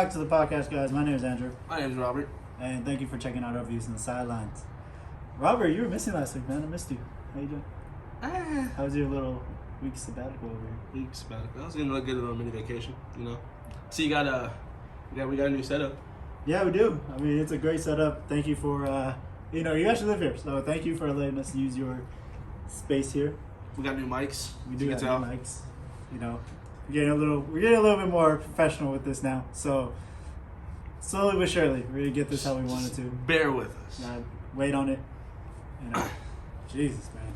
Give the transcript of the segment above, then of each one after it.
back to the podcast, guys. My name is Andrew, My name's Robert. and thank you for checking out our views on the sidelines. Robert, you were missing last week, man. I missed you. How you doing? How was your little week sabbatical over here? Weeks back. I was gonna get a little mini vacation, you know. So we got a new setup. Yeah, we do. I mean, it's a great setup. Thank you for, you actually live here, so thank you for letting us use your space here. We got new mics. We do you have can tell. new mics. We're getting a little bit more professional with this now. So slowly but surely, we're gonna get this how we wanted to. Bear with us. Wait on it. Jesus, man.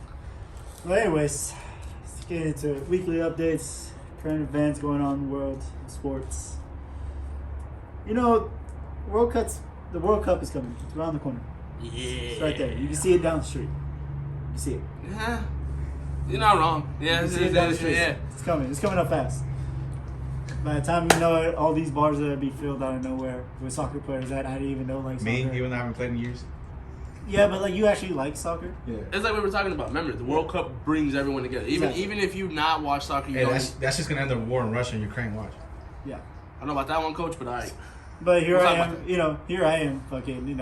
Well, anyways, let's get into weekly updates, current events going on in the world, sports. The World Cup is coming. It's around the corner. Yeah. It's right there. You can see it down the street. You see it. Yeah. You're not wrong. Yeah. You can see it down the street. Yeah. It's coming. It's coming up fast. By the time you know it, all these bars are gonna be filled out of nowhere with soccer players that I didn't even know like Me, soccer. even though I haven't played in years. Yeah, but like you actually like soccer. Yeah. It's like we were talking about. Remember, the World Cup brings everyone together. Even if you not watch soccer, you Hey, know. that's just gonna end the war in Russia and Ukraine. Watch. Yeah. I don't know about that one, Coach, but alright. But here We'll I talk am, about here I am, fucking,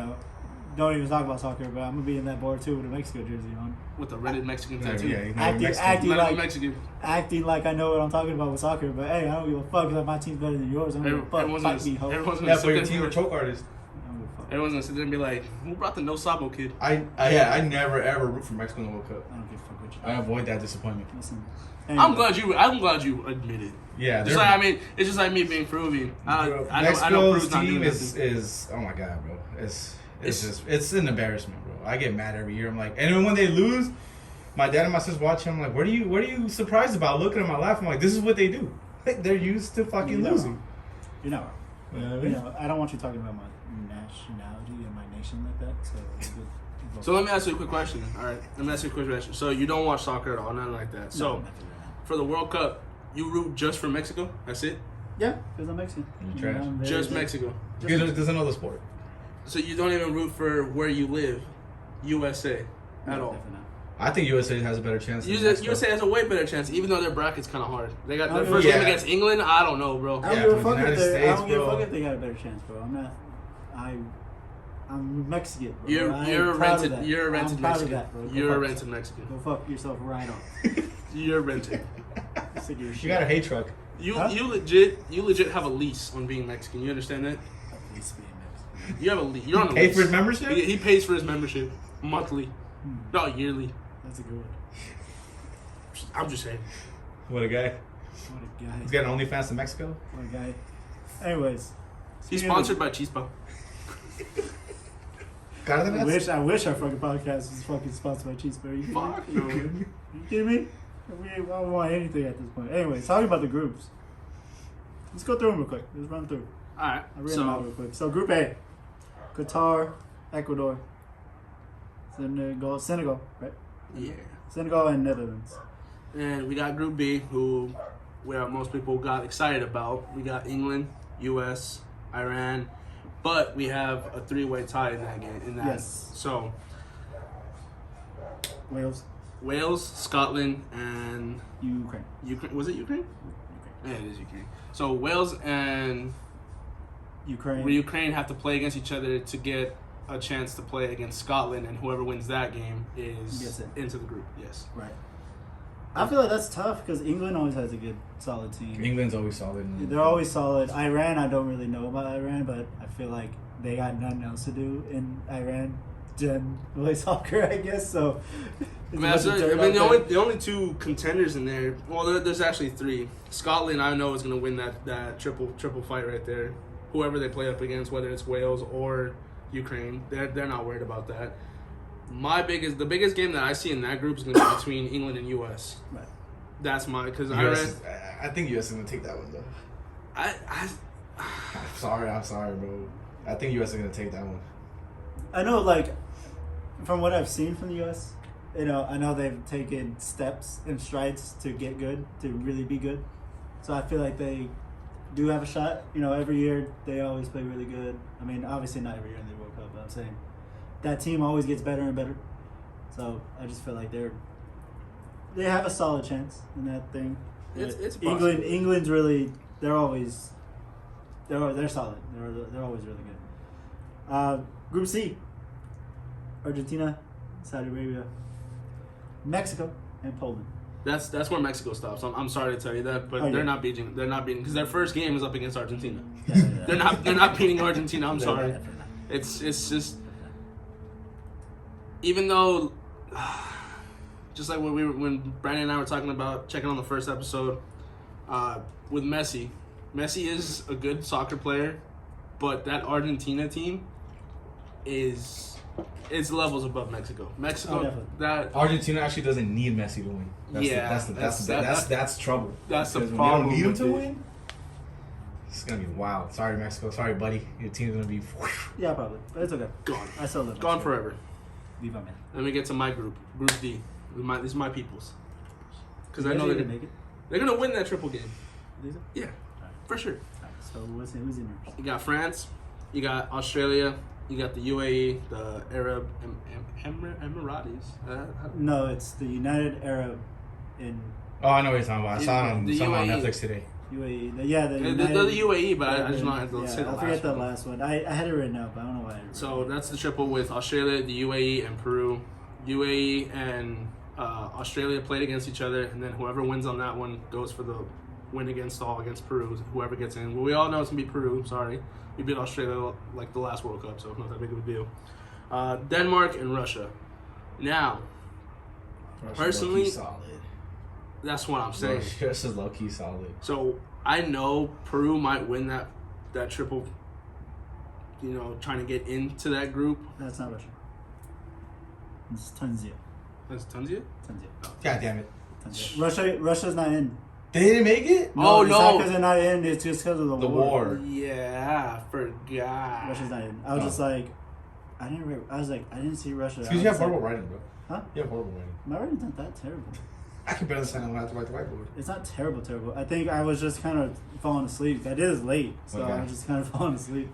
don't even talk about soccer, but I'm gonna be in that bar too with a Mexico jersey on, With the rented Mexican Yeah, tattoo. yeah, acting Not like even Mexican. acting like I know what I'm talking about with soccer. But hey, I don't give a fuck if my team's better than yours. I don't give a fuck. Everyone's Fight me, ho. gonna Yeah, sit for your there- team or choke artist. I don't give a fuck. Everyone's gonna sit there and be like, "Who brought the no sabo kid?" I never ever root for Mexico in the World Cup. I don't give a fuck what you. I avoid that disappointment. Listen, I'm glad you admit it. Yeah, Just like it's just like me being Peruvian. I know Mexico's Peru's not doing team nothing. is oh my god, bro. It's an embarrassment, bro. I get mad every year. I'm like, and when they lose, my dad and my sister watching. I'm like, what are you surprised about? Looking at my life, I'm like, this is what they do. Like, they're used to fucking losing. You know, Yeah. I don't want you talking about my nationality and my nation like that. So let me ask you a quick question. All right, let me ask you a quick question. So you don't watch soccer at all, nothing like that. So No, for the World Cup, you root just for Mexico? That's it? yeah, because I'm Mexican. You're trash. I'm very- Just Mexico. Because doesn't know the sport. So you don't even root for where you live, USA, No, at all. definitely not. I think USA has a better chance. Than Mexico. USA has a way better chance, even though their bracket's kind of hard. They got their Oh, first yeah. game against England. I don't know, bro. I don't Yeah, give a but fuck United if they. I States, don't give a bro. fuck if they got a better chance, bro. I'm not. I'm Mexican, bro. You're I a am proud of rented that. you're a I'm rented proud Mexican. Of that, bro. Go You're a fuck rented Mexican. yourself. Go fuck yourself right off. You're rented. Sick of your shit. You got a hate truck. You Huh? you legit have a lease on being Mexican. You understand that? Please be Mexican. You have a lease. You're on a Pay lease. for his membership? He pays for his membership monthly, no yearly. That's a good one. I'm just saying. What a guy. What a guy. He's got an OnlyFans in Mexico. What a guy. Anyways. He's speaking of- sponsored by Chispa. Cardenas? I wish our fucking podcast was fucking sponsored by Cheeseburger. You kidding me? Fuck no. You kidding me? I don't want anything at this point. Anyways, talking about the groups. Let's go through them real quick. Let's run through. All right. I read them out real quick. So Group A, Qatar, Ecuador, Senegal, right? Yeah. Senegal and Netherlands. And we got Group B, where most people got excited about. We got England, U.S., Iran, but we have a three-way tie in that game. Yes. So Wales, Wales, Scotland, and Ukraine. Ukraine. Was it Ukraine? Yeah, it is Ukraine. So Wales and Ukraine have to play against each other to get a chance to play against Scotland, and whoever wins that game Gets is it. into the group. Yes. Right. I feel like that's tough because England always has a good, solid team. England's always solid. They're always solid. Iran, I don't really know about Iran, but I feel like they got nothing else to do in Iran than play soccer, I guess. So, The only two contenders in there. Well, there's actually three. Scotland, I know, is going to win that triple fight right there. Whoever they play up against, whether it's Wales or Ukraine, they're not worried about that. The biggest game that I see in that group is going to be between England and US. Right. That's because I think US is gonna take that one though. I I'm sorry, bro. I think US is gonna take that one. I know, like, from what I've seen from the U.S., I know they've taken steps and strides to get good, to really be good. So I feel like they do have a shot. Every year they always play really good. I mean, obviously not every year in the World Cup, but I'm saying that team always gets better and better. So I just feel like they have a solid chance in that thing. It's possible. England's really, They're solid. They're always really good. Group C: Argentina, Saudi Arabia, Mexico, and Poland. That's where Mexico stops. I'm sorry to tell you that, but Oh, yeah. they're not beating because their first game is up against Argentina. Yeah. They're not beating Argentina. I'm They're sorry. definitely not. It's just even though just like when Brandon and I were talking about checking on the first episode with Messi. Messi is a good soccer player, but that Argentina team is levels above Mexico. Mexico, definitely. that Argentina actually doesn't need Messi to win. That's trouble. That's the Because when problem you don't need him with to it. win. It's gonna be wild. Sorry, Mexico. Sorry, buddy. Your team's gonna be. Yeah, probably. But it's okay. Gone. I still live. Gone forever. Leave my man. Let me get to my group, Group D. These are my peoples. Because I You know guys they're gonna make it. They're gonna win that triple game. These are? Yeah, for sure. Alright, so who's in yours? You got France, you got Australia, you got the UAE, the Arab Emiratis. No, it's the United Arab in Oh, I know what you're talking about. I saw it on The something on UAE. Netflix today. UAE. The They're United. the UAE, but I just know how to yeah, say the I last forget the one. last one. I had it written out, but I don't know why. So that's the triple with Australia, the UAE, and Peru. UAE and Australia played against each other, and then whoever wins on that one goes for the win against Peru. Whoever gets in. Well, we all know it's gonna be Peru. Sorry, we beat Australia like the last World Cup, so not that big of a deal. Denmark and Russia. Now, personally, solid. that's what I'm saying. Russia's low key solid. So I know Peru might win that triple. You know, trying to get into that group. That's not Russia. It's Tunisia. That's Tunisia. Tunisia. God damn it. Tunisia. Russia's not in. They didn't make it? Oh, it's no. not because they're not in. It's just because of the The war. war. Yeah, I forgot. Russia's not in. I was Oh. just like, I didn't see Russia. It's I because was you have just like, horrible writing, bro. Huh? You have horrible writing. My writing's not that terrible. I can barely sign on the whiteboard. It's not terrible. I think I was just kind of falling asleep. I did this late, so Okay. I was just kind of falling asleep.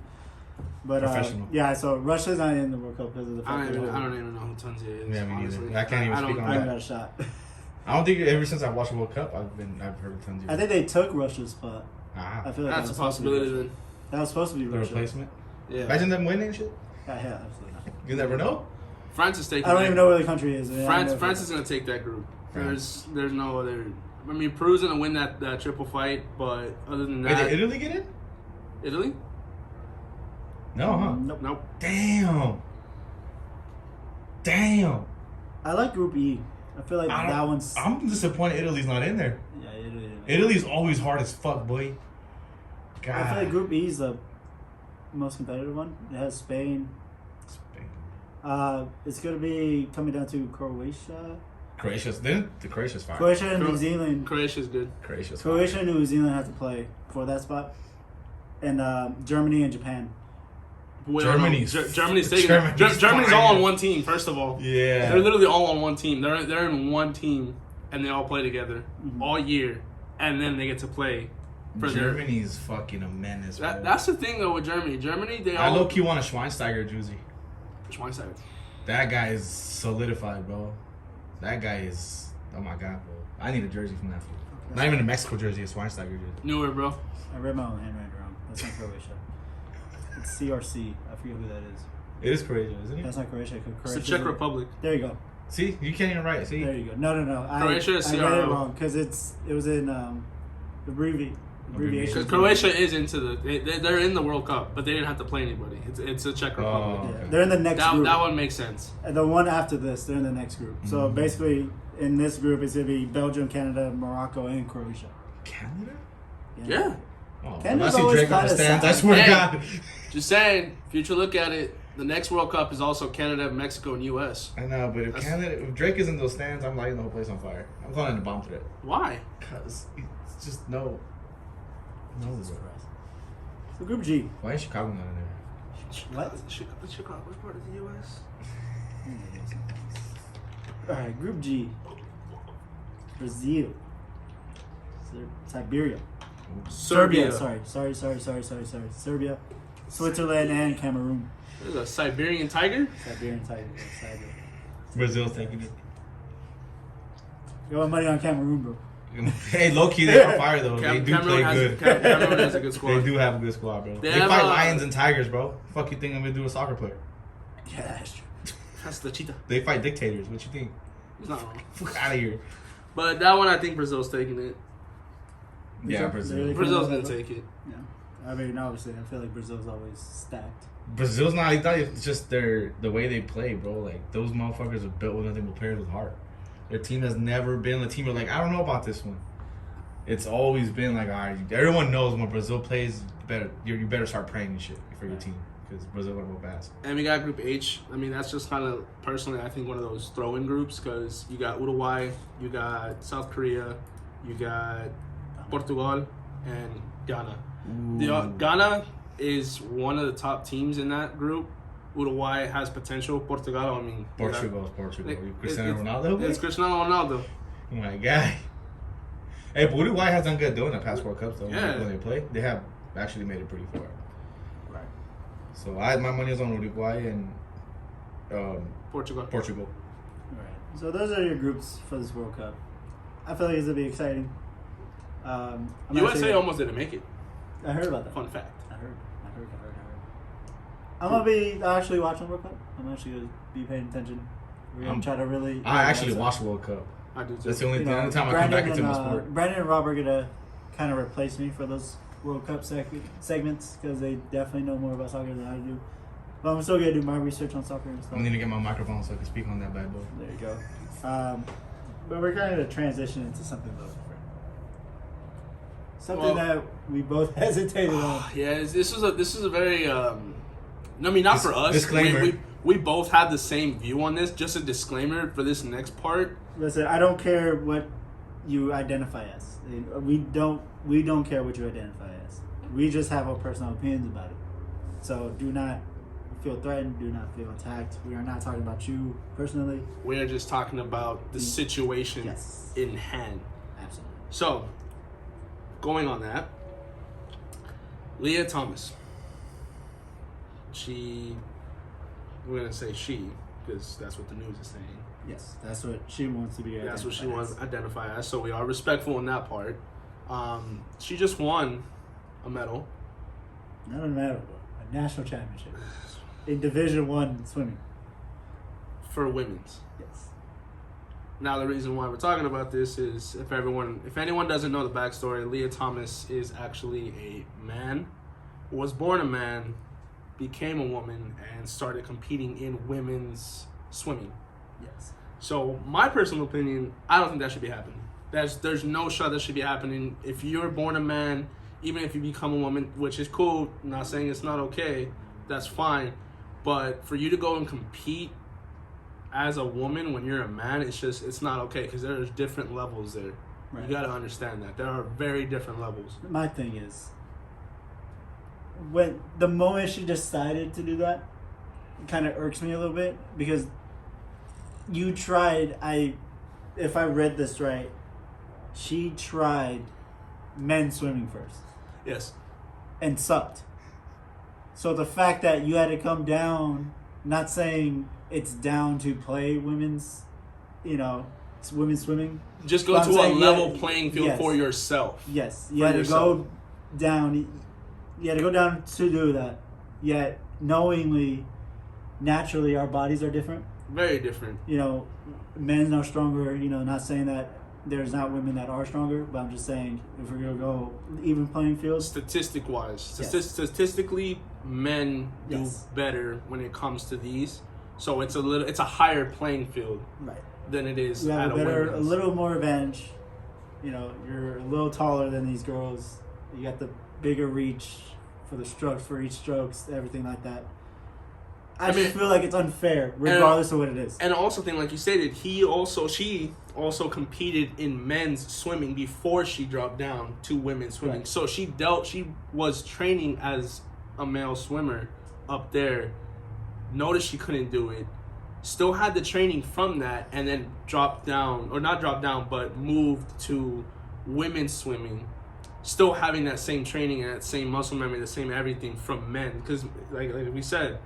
But Professional. yeah, so Russia's not in the World Cup because of the I fact don't that even know who Tunisia is. Yeah, me neither. honestly. I can't even speak on I that. don't got a shot. I don't think ever since I watched the World Cup, I've heard of Tunisia. I think they took Russia's spot. Ah, I feel like That's a that was supposed to be possibility Russia. then. That was supposed to be the Russia. replacement. Yeah. Imagine them winning shit. Yeah, absolutely not. You never know. France is taking. I don't that. even know where the country is. Yeah, I France know France is gonna take that group. France. There's no other. I mean, Peru's gonna win that triple fight, but other than Wait, that, did Italy get in? Italy? No, huh? Nope. Nope. Damn. I like Group E. I feel like I that don't- one's. I'm disappointed Italy's not in there. Yeah, Italy. Italy's always hard as fuck, boy. God. I feel like Group E is the most competitive one. It has Spain. It's gonna be coming down to Croatia. Croatia's fine. Croatia and New Zealand. Croatia's good. Croatia's Croatia fine. and New Zealand have to play for that spot, and Germany and Japan. Well, Germany's- Germany's taking. Germany's Germany's fine. all on one team. First of all, Yeah. they're literally all on one team. They're in one team, and they all play together Mhm. all year, and then they get to play for their. Germany's fucking a menace, bro. That's the thing though with Germany. Germany, they I all. low-key want a Schweinsteiger jersey. Schweinsteiger. That guy is solidified, bro. That guy is... Oh, my God, bro. I need a jersey from that. Not even a Mexico jersey, a Schweinsteiger jersey. Newer, bro. I read my own handwriting wrong. That's not Croatia. It's CRC. I forget who that is. It is Croatia, isn't it? That's not Croatia. It's Croatia the Czech Republic. There you go. See? You can't even write it. See? There you go. No. Croatia is I read it CRO. wrong because it was in abbreviation. Because Croatia is into they're in the World Cup, but they didn't have to play anybody. It's a Czech Republic. Oh. Yeah, Okay. they're in the next group. That one makes sense. And the one after this, they're in the next group. So Mhm. basically, in this group, it's gonna be Belgium, Canada, Morocco, and Croatia. Canada? Yeah. Oh, Canada's I see always Drake on the kinda stands. I sad. swear to Hey. God. Just saying, future look at it. The next World Cup is also Canada, Mexico, and U.S. I know, but if Drake is in those stands, I'm lighting the whole place on fire. I'm calling it a bomb threat. Why? Because it's just no. No. So Group G. Why is Chicago not in there? What? Chicago's part of the U.S. All right, Group G. Brazil. Siberia. Serbia. Sorry. Serbia. Switzerland and Cameroon. There's a Siberian tiger. Siberian tiger. Siberia. Brazil's taking it. You want money on Cameroon, bro? Hey, low key, they're on fire though. They do Cameroon play good. Cameroon has a good squad. They do have a good squad, bro. They have fight a- lions and tigers, bro. Fuck you think I'm gonna do a soccer player? Yeah, that's true. That's the cheetah. They fight dictators. What you think? He's not wrong. Fuck out of here. But that one, I think Brazil's taking it. Yeah, Brazil? Brazil. Brazil's gonna take it. Yeah. I mean, obviously, I feel like Brazil's always stacked. Brazil's not. It's just the way they play, bro. Like those motherfuckers are built with nothing but players with heart. Their team has never been a team where like I don't know about this one. It's always been like, all right, everyone knows when Brazil plays, you better start praying and shit for your team because Brazil gonna go fast. And we got Group H. I mean, that's just kind of personally, I think one of those throw-in groups because you got Uruguay, you got South Korea, you got Portugal, and Ghana. Ghana is one of the top teams in that group. Uruguay has potential. Portugal, I mean, Portugal. It- Cristiano it- Ronaldo. It's Cristiano Ronaldo. Oh my god. Hey, but Uruguay has done good doing the past World Cups though. Yeah. When they play, they have actually made it pretty far. Right. So my money is on Uruguay and Portugal. Right. So those are your groups for this World Cup. I feel like it's gonna be exciting. I'm USA actually- almost didn't make it. I heard about that. Fun fact. I heard. I'm gonna be actually watching World Cup. I'm actually gonna be paying attention. We're gonna try to really. I actually watched World Cup. I do too. That's the only You thing. know, Only time I come back into my and, sport. Brandon and Rob are gonna kind of replace me for those World Cup segments because they definitely know more about soccer than I do. But I'm still gonna do my research on soccer and stuff. I'm gonna get my microphone so I can speak on that bad boy. There you go. But we're kind of gonna transition into something a little different. Something that we both hesitated on. Yeah, this is a very. I mean, not for us. Disclaimer. We both have the same view on this. Just a disclaimer for this next part. Listen, I don't care what you identify as. We don't care what you identify as. We just have our personal opinions about it. So do not feel threatened. Do not feel attacked. We are not talking about you personally. We are just talking about the situation Yes. in hand. Absolutely. So, going on that, Leah Thomas. We're gonna say she because that's what the news is saying. Yes, that's what she wants to be. That's what she identified wants as. to identify as. So we are respectful in that part. She just won a medal. Not a medal, a national championship in Division I swimming. For women's. Yes. Now the reason why we're talking about this is if anyone doesn't know the backstory, Leah Thomas is actually a man, was born a man, became a woman, and started competing in women's swimming. Yes. So my personal opinion, I don't think that should be happening. There's no shot that should be happening. If you're born a man, even if you become a woman, which is cool, not saying it's not okay, that's fine. But for you to go and compete as a woman when you're a man, it's not okay because there's different levels there. Right. You got to understand that. There are very different levels. My thing is, when the moment she decided to do that, it kind of irks me a little bit because you tried. If I read this right, she tried men's swimming first Yes. and sucked. So the fact that you had to come down, not saying it's down to play women's, women's swimming. Just go But to I'm a saying, level yeah, playing field yes. for yourself. Yes, you For had to yourself. go down. You had to go down to do that. Yet knowingly, naturally, our bodies are different. Very different. Men are stronger. Not saying that there's not women that are stronger, but I'm just saying if we're gonna go even playing field. Statistic-wise. Yes. Statistically, men do Yes. better when it comes to these. So it's a higher playing field Right. than it is You at have a a women's. little more advantage. You're a little taller than these girls. You got the bigger reach for the strokes, for each strokes, everything like that. I mean- just feel like it's unfair, regardless of what it is. And also, thing like you stated, she also competed in men's swimming before she dropped down to women's swimming. Right. So she was training as a male swimmer up there. Noticed she couldn't do it. Still had the training from that, and then dropped down, or not dropped down, but moved to women's swimming. Still having that same training and that same muscle memory, the same everything from men. Because, like we said,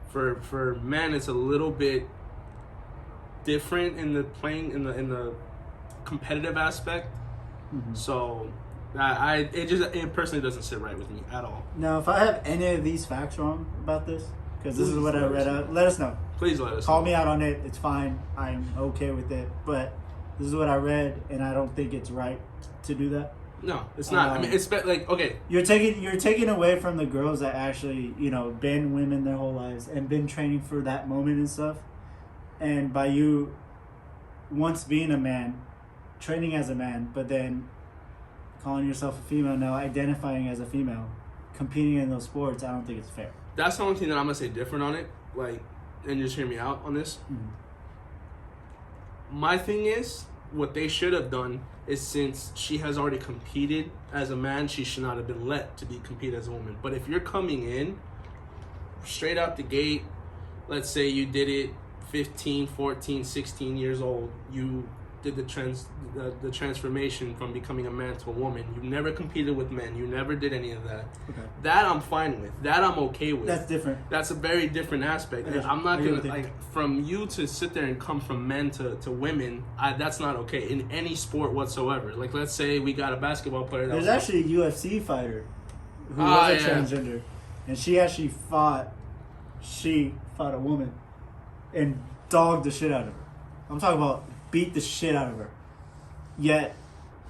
for men, it's a little bit different in the playing in the competitive aspect. Mhm. So, it personally doesn't sit right with me at all. Now, if I have any of these facts wrong about this, because this is Please what I let us read know. out, let us know. Please let us Call know. me out on it. It's fine. I'm okay with it. But this is what I read, and I don't think it's right to do that. No, it's not. I mean, it's like, okay, You're taking away from the girls that actually been women their whole lives and been training for that moment and stuff. And by you once being a man, training as a man, but then calling yourself a female now, identifying as a female, competing in those sports, I don't think it's fair. that's the only thing that I'm going to say different on it. Like, and just hear me out on this. Mhm. My thing is, what they should have done is, since she has already competed as a man, she should not have been let to be compete as a woman. But if you're coming in straight out the gate, let's say you did it 15, 14, 16 years old, you did the transformation from becoming a man to a woman. You never competed with men. You never did any of that. Okay. That I'm fine with. That I'm okay with. That's different. That's a very different aspect. I got you. I'm not I agree gonna with you. like from you to sit there and come from men to women. That's not okay in any sport whatsoever. Like, let's say we got a basketball player. There's actually a UFC fighter who Ah, was a yeah. transgender, and she actually fought a woman and dogged the shit out of her. I'm talking about beat the shit out of her. Yet,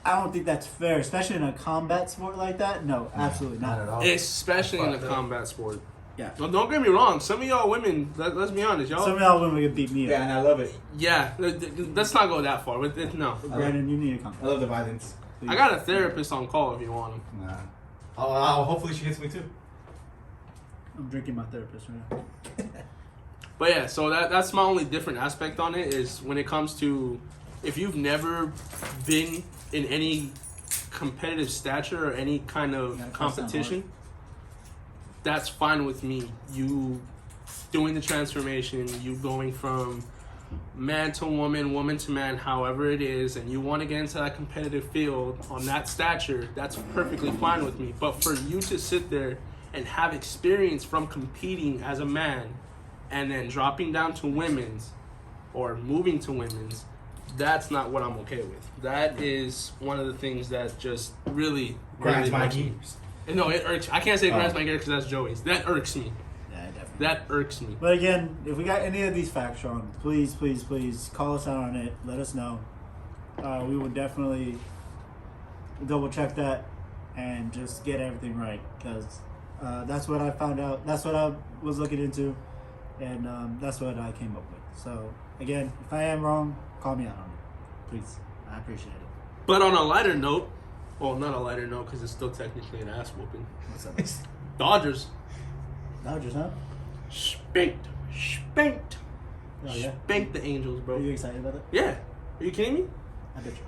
I don't think that's fair, especially in a combat sport like that. No, absolutely Not not. at all. especially in a Fucked up. combat sport. Yeah. Well, don't get me wrong. Some of y'all women, let's be honest, y'all. Some of y'all women could beat me Yeah, up. and I love it. Yeah, let's not go that far. No, Brandon, you need a I combat. love the violence. I got a therapist on call if you want him. Nah. Hopefully she hits me too. I'm drinking my therapist right now. But yeah, so that's my only different aspect on it is when it comes to if you've never been in any competitive stature or any kind of Yeah, that sounds competition, that's fine with me. You doing the transformation, you going from man to woman, woman to man, however it is, and you want to get into that competitive field on that stature, that's perfectly fine with me. But for you to sit there and have experience from competing as a man and then dropping down to women's or moving to women's, that's not what I'm okay with. That is one of the things that just really Grinds my irks me. gears. No, it irks. I can't say Oh. grinds my gears because that's Joey's. That irks me. Yeah, definitely. That irks me. But again, if we got any of these facts wrong, please, please, please call us out on it. Let us know. We would definitely double check that and just get everything right, because that's what I found out. That's what I was looking into, and that's what I came up with. So again, if I am wrong, call me out on it, please. I appreciate it. But on a lighter note, well, not a lighter note because it's still technically an ass whooping. What's up? Dodgers Dodgers, huh? spanked Oh yeah. spanked the Angels, Are bro. you excited about it? Yeah, are you kidding me? I bet you.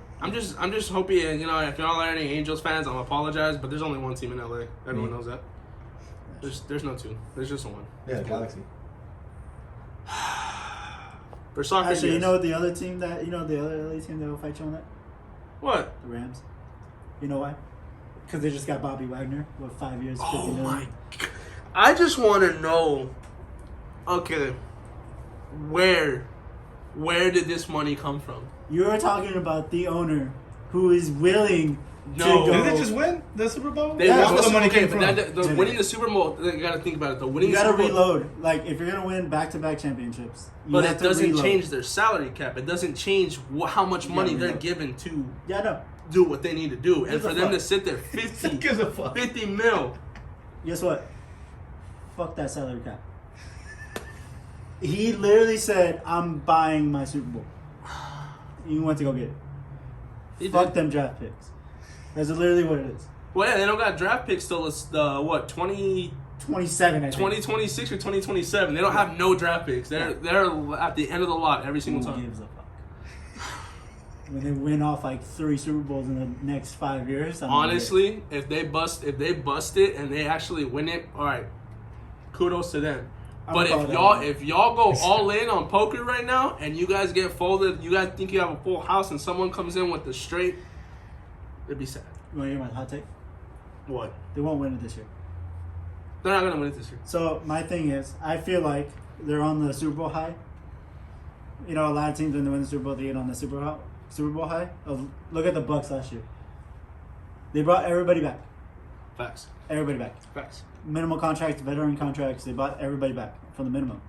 I'm just hoping, if y'all are any Angels fans, I'm apologize, but there's only one team in LA. Everyone knows that. There's no two. There's just one. Yeah, the Galaxy. For soccer, Actually, yes. you know the other team that the other LA team that will fight you on that? What? The Rams. You know why? Because they just got Bobby Wagner with 5 years, $50 Oh million. my! I just want to know. Okay, where did this money come from? You're talking about the owner who is willing No. to go. Did they just win the Super Bowl? They Yeah, won That's the where money the money came but from. the Yeah. winning the Super Bowl. You got to think about it though. Winning You the gotta Super Bowl, reload. Like, if you're gonna win back-to-back championships, you but have it to doesn't reload. change their salary cap. It doesn't change how much You money gotta they're reload. given to Yeah, I know. do what they need to do, and Gives a for them fuck. to sit there Who 50 gives a fuck? 50 mil. Guess what? Fuck that salary cap. He literally said, "I'm buying my Super Bowl." You went to go get it. He Fuck did. them draft picks. That's literally what it is. Well, yeah, they don't got draft picks till it's the 27, I think. 2026 or 2027. They don't have no draft picks. They're at the end of the lot every single Who time. gives a fuck? When they win off like 3 Super Bowls in the next 5 years, I'm gonna get it. Honestly, if they bust it and they actually win it, all right, kudos to them. I'm But calling if that y'all one. if y'all go all in on poker right now and you guys get folded, you guys think you have a full house and someone comes in with the straight, it'd be sad. You want to hear my hot take? What? They won't win it this year. They're not gonna win it this year. So my thing is, I feel like they're on the Super Bowl high. You know, a lot of teams when they win the Super Bowl, they get on the Super Bowl high. Look at the Bucks last year. They brought everybody back. Facts. Everybody back. Facts. Minimal contracts, veteran contracts. They brought everybody back from the minimum.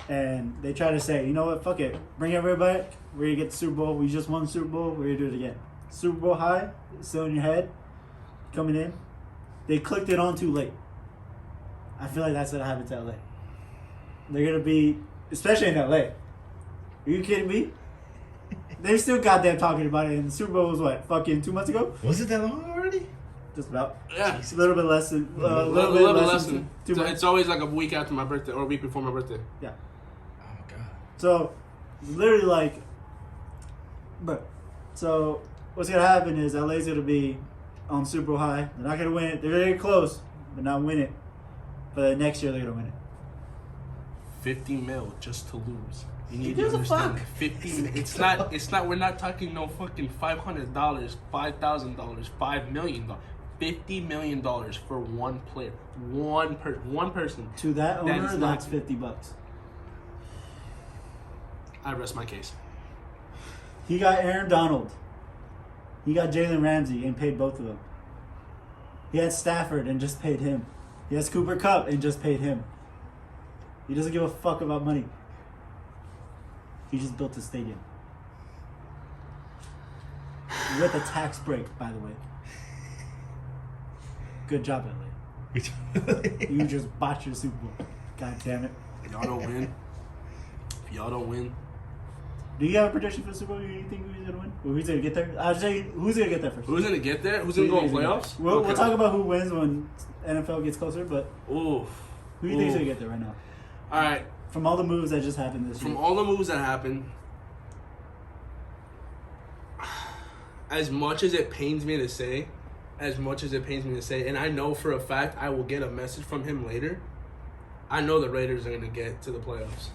And they try to say, you know what, fuck it. Bring everybody back. We're going to get the Super Bowl. We just won the Super Bowl. We're going to do it again. Super Bowl high, still in your head, coming in. They clicked it on too late. I feel like that's what happened to LA. They're going to be, especially in LA. Are you kidding me? They're still goddamn talking about it. And the Super Bowl was what, fucking 2 months ago? Was it that long already? Just about. Yeah. A little bit less than, A little bit less than. 2 months. It's always like a week after my birthday or a week before my birthday. Yeah. Oh my god. So, it's literally like, but, so what's gonna happen is LA's gonna be on Super Bowl high. They're not gonna win it. They're gonna get close, but not win it. But next year they're gonna win it. 50 mil just to lose. You Who need to gives a understand. fuck? 50. It's not. We're not talking no fucking $500, $5,000, $5 million. $50 million for one player, one person. To that owner, is that's not- $50. I rest my case. He got Aaron Donald. He got Jalen Ramsey and paid both of them. He had Stafford and just paid him. He has Cooper Kupp and just paid him. He doesn't give a fuck about money. He just built a stadium. With a tax break, by the way. Good job, LA. You just botched your Super Bowl. God damn it. If y'all don't win. If y'all don't win. Do you have a prediction for the Super Bowl? You think who's going to win? Or who's going to get there? I'll tell you who's going to get there first. Who's gonna get there? Who's gonna go in playoffs? We'll Okay. talk about who wins when NFL gets closer, but Oof. who do you think is Oof. going to get there right now? All right. From all the moves that just happened this From year. all the moves that happened, as much as it pains me to say, and I know for a fact I will get a message from him later, I know the Raiders are going to get to the playoffs.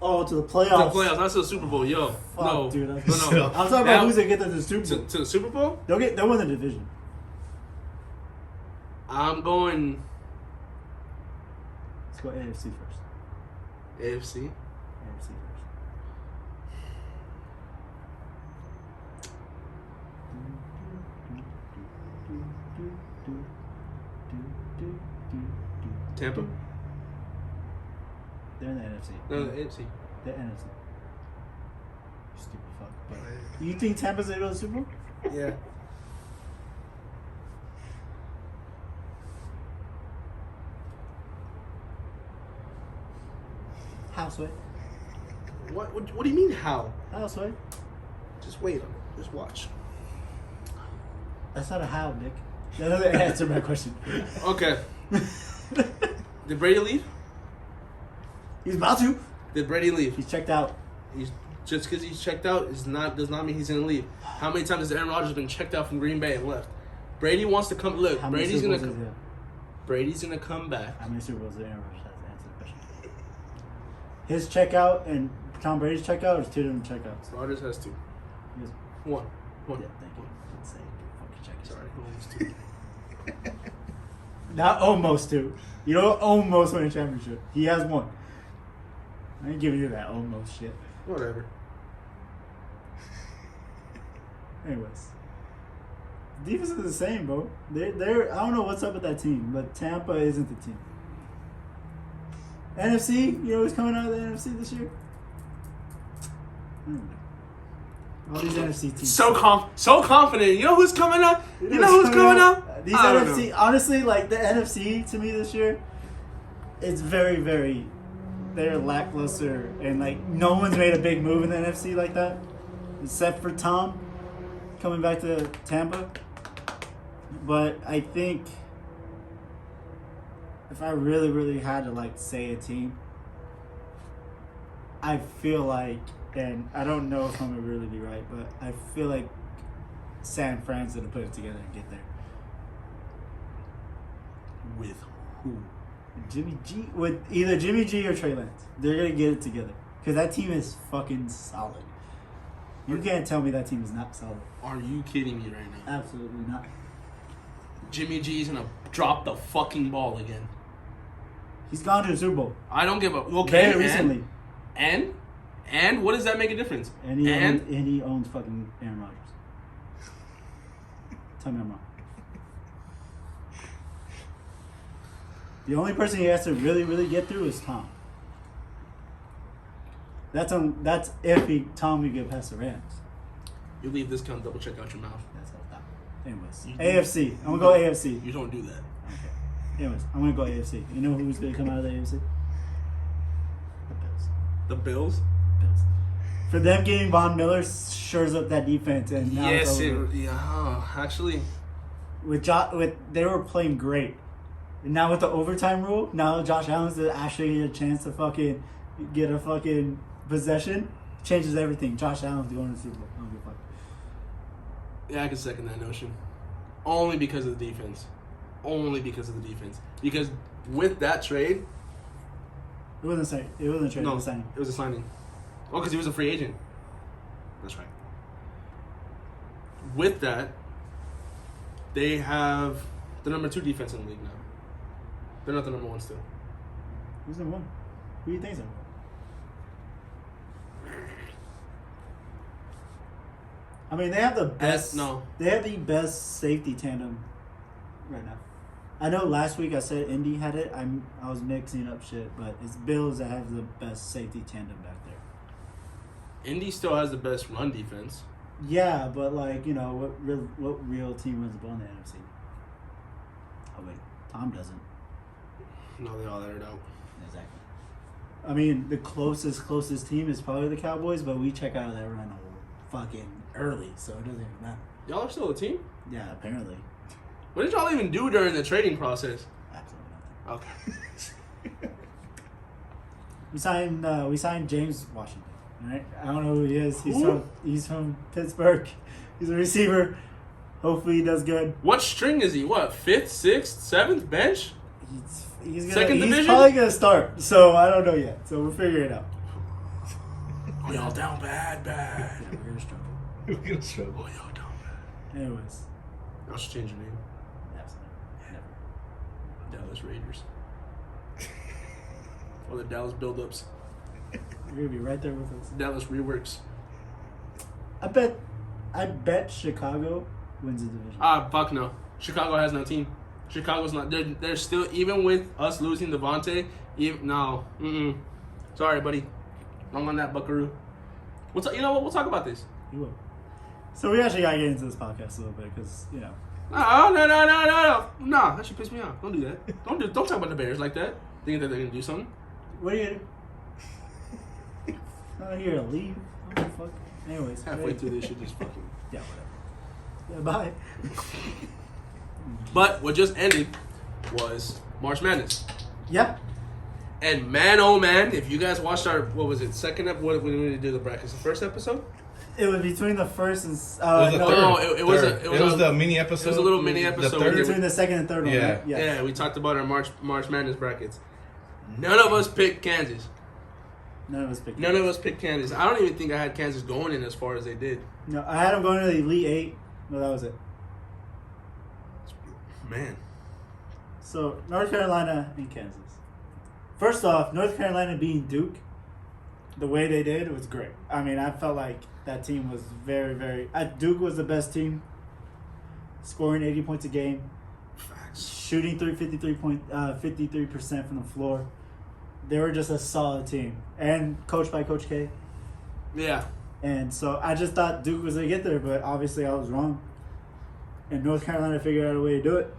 Oh, to the To playoffs. the playoffs, not to the Super Bowl. Yo, Fuck, no. dude. No. I'm talking about Now- who's going to get to the Super Bowl. To the Super Bowl? They'll win the division. I'm going Let's go AFC first. AFC. AFC first. Tampa? They're in the NFC. No, the AFC. The NFC. Stupid fuck. But you think Tampa's going to go to the Super Bowl? Yeah. Houseway. What do you mean how? Houseway. Just wait on it. Just watch. That's not a how, Nick. That doesn't answer my question. Okay. Did Brady leave? He's about to. Did Brady leave? He's checked out. He's just because he's checked out does not mean he's gonna leave. How many times has Aaron Rodgers been checked out from Green Bay and left? Brady wants to come. Look, How many Brady's Super gonna Bowls is it? Brady's gonna come back. How many Super Bowls did Aaron Rodgers have to answer the question? His checkout and Tom Brady's checkout is two different checkouts. Rodgers has two. He has- One. Yeah, thank you. Didn't say fucking check yourself. Sorry, almost two. Not almost two. You don't almost win a championship. He has one. I ain't giving you that almost shit. Whatever. Anyways. The defense is the same, bro. They're I don't know what's up with that team, but Tampa isn't the team. NFC, you know who's coming out of the NFC this year? I don't know. All these NFC teams. So confident. You know who's coming up? You know who's coming up? These I don't NFC, know. honestly, like the NFC to me this year, it's very, very, they're lackluster, and like no one's made a big move in the NFC like that, except for Tom coming back to Tampa. But I think if I really, really had to like say a team, I feel like, and I don't know if I'm gonna really be right, but I feel like San Fran's gonna put it together and get there. With who? Jimmy G, with either Jimmy G or Trey Lance, they're gonna get it together because that team is fucking solid. You can't tell me that team is not solid. Are you kidding me right now? Absolutely not. Jimmy G's gonna drop the fucking ball again. He's gone to the Super Bowl I don't give a okay. very recently, And what does that make a difference? and he owns fucking Aaron Rodgers. Tell me I'm wrong. The only person he has to really, really get through is Tom. That's Tom can get past the Rams. You leave this count, double check out your mouth. That's all that. Anyways, AFC. I'm gonna go AFC. You don't do that. Okay. Anyways, I'm gonna go AFC. You know who's gonna come out of the AFC? The Bills. The Bills? Bills. For them getting Von Miller shores up that defense, and now it's over. Actually, they were playing great, and now with the overtime rule, now Josh Allen's actually get a chance to fucking get a fucking possession, changes everything. Josh Allen's going to the Super Bowl. I don't give a fuck. yeah, I can second that notion. Only because of the defense. Because with that trade, It wasn't a trade. no, It was a signing. it was a signing. Oh, because he was a free agent. That's right. With that, they have the number 2 defense in the league now. They're not the number 1 still. Who's number 1? Who do you think's number 1? I mean, they have the best. They have the best safety tandem right now. I know last week I said Indy had it. I was mixing up shit, but it's Bills that have the best safety tandem back there. Indy still has the best run defense. Yeah, but like, you know, what real team wins the ball in the NFC? Oh wait, Tom doesn't. No, they all aired out. Exactly. I mean, the closest team is probably the Cowboys, but we check out of that run fucking early, so it doesn't even matter. Y'all are still a team? Yeah, apparently. What did y'all even do during the trading process? Absolutely nothing. Okay. We signed James Washington. Right? I don't know who he is. Who? He's from Pittsburgh. He's a receiver. Hopefully he does good. What string is he? What, 5th, 6th, 7th bench? He's Second division? probably gonna start. So I don't know yet. So we'll figure it out. Oh, y'all down bad. Yeah, we're gonna struggle. We're gonna struggle. Oh, y'all down bad. Anyways. Y'all should change your name. Absolutely. Never. Dallas Raiders. Or the Dallas Buildups. You're gonna be right there with us. Dallas Reworks. I bet Chicago wins the division. Fuck no. Chicago has no team. Chicago's not. They're still, even with us losing Devontae, no. Sorry, buddy. Wrong on that, buckaroo. You know what? We'll talk about this. You will. So we actually gotta get into this podcast a little bit because, you know. No. Nah, that should piss me off. Don't do that. Don't talk about the Bears like that. Thinking that they're gonna do something. What are you gonna do? I'm not here to leave. What the fuck? Anyways. Halfway through this, shit just fucking. Yeah, whatever. Yeah, bye. But what just ended was March Madness. Yep. And man, oh man, if you guys watched our, what was it, second episode? What did we do the brackets? The first episode? It was between the first and it was the mini episode. It was a little mini episode. Between the second and third one. Yeah. Right? Yes. Yeah, we talked about our March Madness brackets. None of us picked Kansas. None of us picked Kansas. I don't even think I had Kansas going in as far as they did. No, I had them going to the Elite Eight. No, that was it. Man. So, North Carolina and Kansas. First off, North Carolina beating Duke, the way they did was great. I mean, I felt like that team was very, very... Duke was the best team, scoring 80 points a game, shooting 53% from the floor. They were just a solid team. And coached by Coach K. Yeah. And so I just thought Duke was going to get there, but obviously I was wrong. And North Carolina figured out a way to do it.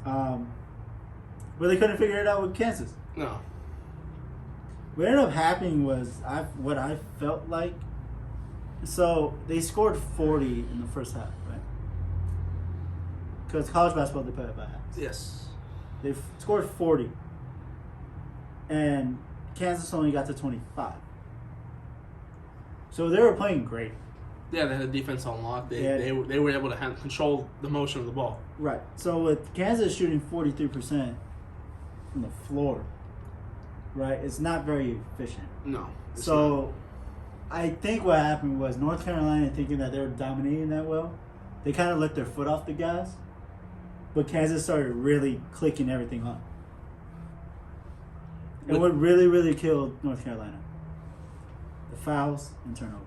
But they couldn't figure it out with Kansas. No. What ended up happening was what I felt like. So they scored 40 in the first half, right? Because college basketball, they play it by half. Yes. They scored 40. And Kansas only got to 25. So they were playing great. Yeah, they had the defense on lock. They were able to control the motion of the ball. Right. So with Kansas shooting 43% from the floor, right, it's not very efficient. No. So I think what happened was North Carolina, thinking that they were dominating that well, they kind of let their foot off the gas. But Kansas started really clicking everything up. And what really, really killed North Carolina? The fouls and turnovers.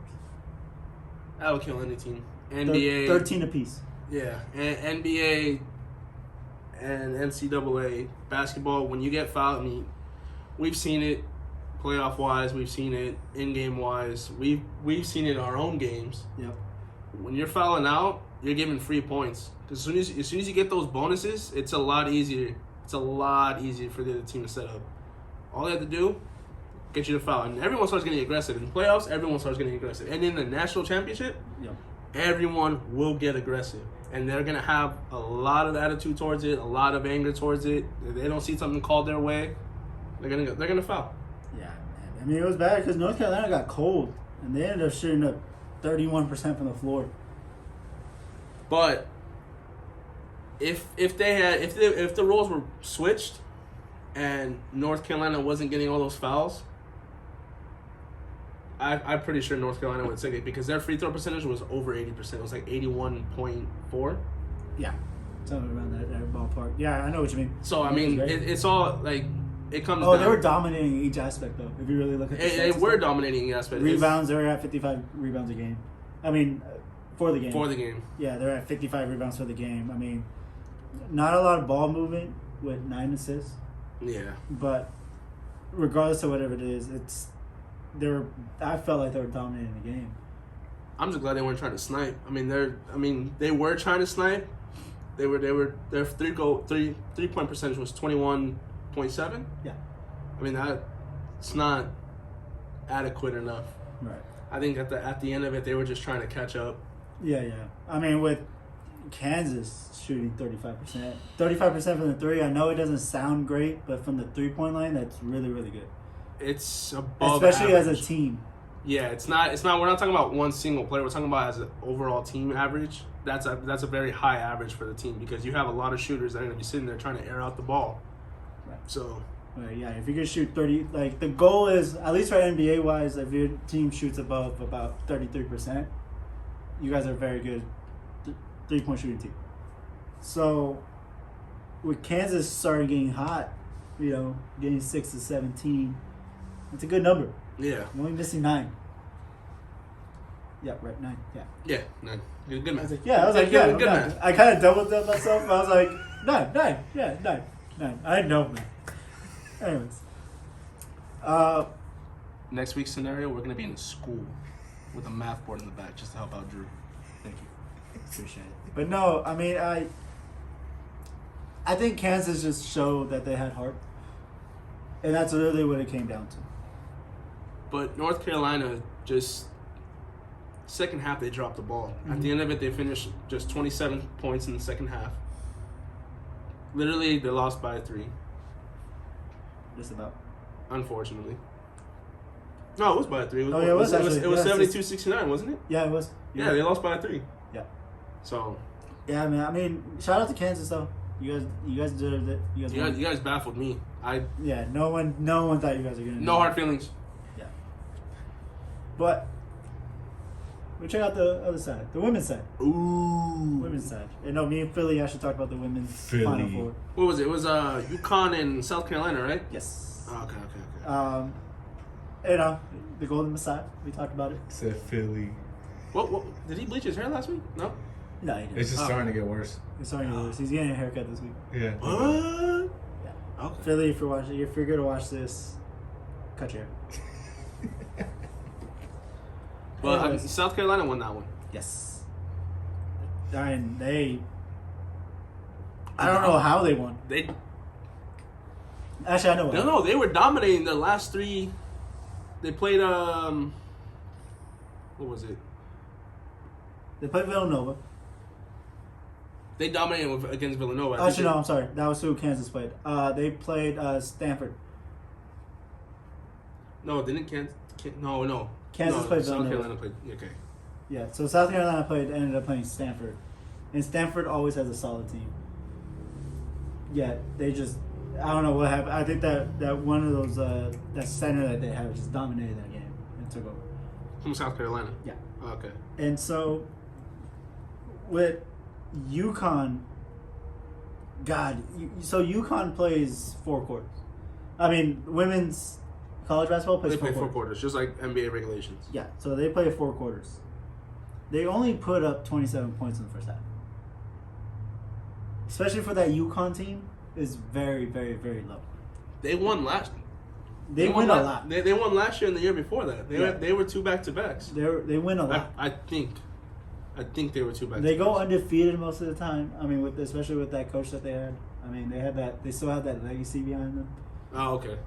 That would kill any team. NBA 13 apiece. Yeah, and NBA and NCAA basketball, when you get fouled, I mean, we've seen it playoff wise, we've seen it in game wise, we've seen it in our own games. Yep. When you're fouling out, you're giving free points. Because as soon as you get those bonuses, it's a lot easier. It's a lot easier for the other team to set up. All they have to do, get you to foul. And everyone starts getting aggressive. In playoffs, everyone starts getting aggressive. And in the national championship, Yep. everyone will get aggressive. And they're going to have a lot of attitude towards it, a lot of anger towards it. If they don't see something called their way, they're gonna foul. Yeah, man. I mean, it was bad because North Carolina got cold, and they ended up shooting up 31% from the floor. But if the roles were switched and North Carolina wasn't getting all those fouls, I'm pretty sure North Carolina would take it because their free throw percentage was over 80%. It was like 81.4. Yeah, something around that ballpark. Yeah, I know what you mean. So I mean, it's all like it comes. Oh, down. they were dominating each aspect though. If you really look at the They were dominating the aspect. rebounds, they were at 55 rebounds a game. I mean, for the game. For the game. Yeah, they're at 55 rebounds for the game. I mean, not a lot of ball movement with 9 assists. Yeah. But regardless of whatever it is, I felt like they were dominating the game. I'm just glad they weren't trying to snipe. They were trying to snipe. Their three point percentage was 21.7. Yeah. I mean that's not adequate enough. Right. I think at the end of it, they were just trying to catch up. Yeah. I mean, with Kansas shooting 35%. 35% from the three, I know it doesn't sound great, but from the 3-point line, that's really, really good. It's above Especially average. as a team. Yeah, it's not. We're not talking about one single player. We're talking about as an overall team average. That's a very high average for the team because you have a lot of shooters that are going to be sitting there trying to air out the ball. Right. So. Right, yeah, if you can shoot 30, like the goal is, at least for NBA wise, if your team shoots above about 33%, you guys are a very good 3-point shooting team. So, with Kansas starting getting hot, getting 6 to 17, it's a good number. Yeah. You're only missing 9. Yeah, right, 9. Yeah. Yeah, 9. Good I man. was like, yeah. Good man. I kind of doubled up myself. I was like, 9. Yeah, 9. I know, man. Anyways. Next week's scenario, we're gonna be in a school with a math board in the back just to help out Drew. Thank you. Appreciate it. But no, I mean, I think Kansas just showed that they had heart. And that's really what it came down to. But North Carolina just second half they dropped the ball. At the end of it, they finished just 27 points in the second half. Literally, they lost by 3. Just about. Unfortunately. No, it was by 3. It was 72-69, wasn't it? Yeah, it was. Yeah, they lost by 3. Yeah. So. Yeah, man. I mean, shout out to Kansas though. You guys did it. You guys baffled me. Yeah, no one thought you guys were gonna. No hard feelings. Yeah. But we check out the other side, the women's side. Ooh. Women's side. And no, me and Philly actually talked about the women's Final Four. What was it? It was UConn and South Carolina, right? Yes. Oh, okay. The Golden Messiah. We talked about it. Said Philly. What? Did he bleach his hair last week? No. No, he didn't. It's just starting to get worse. It's starting to get worse. He's getting a haircut this week. Yeah. What? Yeah. Okay. Philly, if you're going to watch this, cut your hair. But Anyways. South Carolina won that one. Yes. And I don't know how they won. Actually, I know what. No, they were dominating the last 3. They played what was it? They played Villanova. They dominated against Villanova. Actually, no, I'm sorry. That was who Kansas played. They played Stanford. No, didn't Kansas? No. Kansas played South Villanova. Carolina played. Okay. Yeah, so South Carolina ended up playing Stanford. And Stanford always has a solid team. Yeah, they just, I don't know what happened. I think that one of those, that center that they have just dominated that game and took over. From South Carolina? Yeah. Okay. And so, with UConn, so UConn plays 4 quarters. I mean, women's college basketball plays They 4 play quarters. 4 quarters, just like NBA regulations. Yeah, so they play 4 quarters. They only put up 27 points in the first half. especially for that UConn team, is very, very, very low. They won last. They win a lot. They won last year and the year before that. They were 2 back-to-backs. They win a lot. I think they were 2 back-to-backs. They go undefeated most of the time. I mean, especially with that coach that they had. I mean, they had that. They still have that legacy behind them. Oh, okay.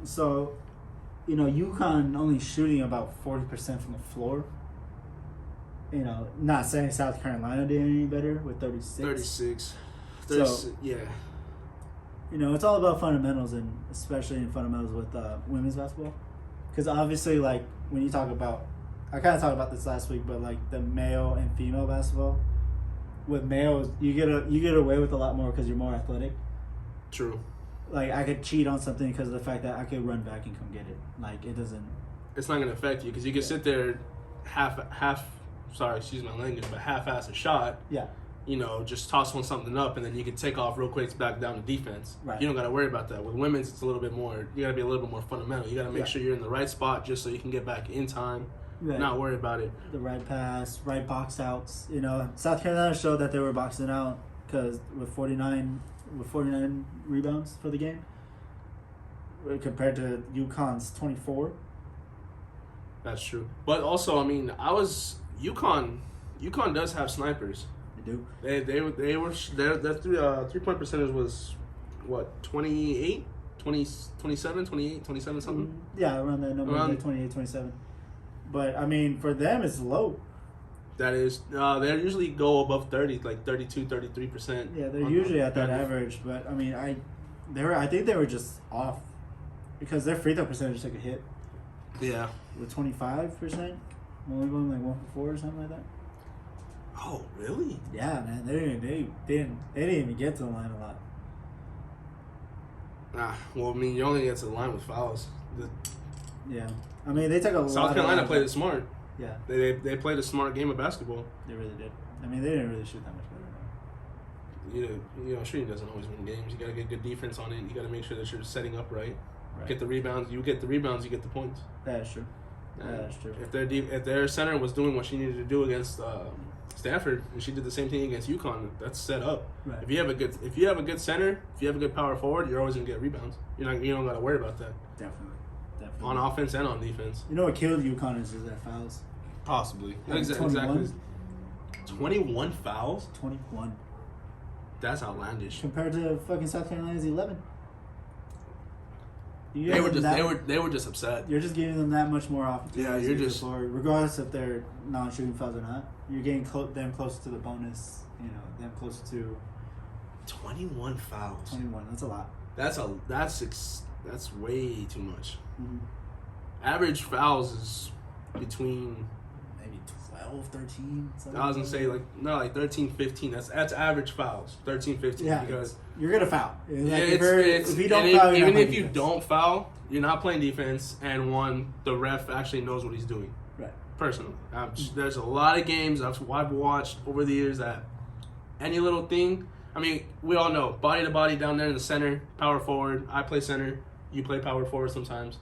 So, you know, UConn only shooting about 40% from the floor. You know, not saying South Carolina did any better with 36. 36. Yeah. You know, it's all about fundamentals, and especially in fundamentals with women's basketball. Because obviously, like, when you talk about, I kind of talked about this last week, but like the male and female basketball, with males, you get away with a lot more because you're more athletic. True. Like, I could cheat on something because of the fact that I could run back and come get it. Like, it doesn't. It's not going to affect you because you can sit there half. Sorry, excuse my language, but half-ass a shot. Yeah. You know, just toss something up, and then you can take off real quick back down to defense. Right. You don't got to worry about that. With women's, it's a little bit more. You got to be a little bit more fundamental. You got to make sure you're in the right spot just so you can get back in time. Right. Not worry about it. The right pass, right box outs. You know, South Carolina showed that they were boxing out because with 49 rebounds for the game compared to UConn's 24. That's true. But also, I mean, UConn does have snipers. They do. Their 3-point percentage was what, 28, 20, 27, 28, 27 something. Yeah, around that number, like 28, 27. But I mean, for them, it's low. That is, they usually go above 30, like 32, 33%. Yeah, they're usually at that average. But I mean, I think they were just off because their free throw percentage took a hit. Yeah. With 25%, only going like 1 for 4 or something like that. Oh, really? Yeah, man, they didn't even get to the line a lot. Well, I mean, you only get to the line with fouls. Yeah, I mean, they took a lot. South Carolina played it smart. Yeah, they played a smart game of basketball. They really did. I mean, they didn't really shoot that much better. You know, shooting doesn't always win games. You got to get good defense on it. You got to make sure that you're setting up right. Get the rebounds. You get the rebounds, you get the points. That is true. That is true. If their center was doing what she needed to do against Stanford, and she did the same thing against UConn, that's set up. Right. If you have a good center, if you have a good power forward, you're always gonna get rebounds. You don't got to worry about that. Definitely. On offense and on defense. You know what killed UConn is their fouls. Possibly. Exactly. 21 fouls. 21. That's outlandish. Compared to fucking South Carolina's 11. They were just upset. You're just giving them that much more opportunity. Yeah, you're just forward, regardless if they're non-shooting fouls or not. You're getting them closer to the bonus. You know, them closer to 21 fouls. 21. That's a lot. That's way too much. Mm-hmm. Average fouls is between maybe 12, 13. I was gonna say like 13, 15. That's average fouls. 13, 15. Yeah, because you're gonna foul. Like if you don't foul, even if you don't foul, you're not playing defense. And the ref actually knows what he's doing. Right. Personally, there's a lot of games I've watched over the years that any little thing. I mean, we all know body to body down there in the center, power forward. I play center. You play power forward sometimes.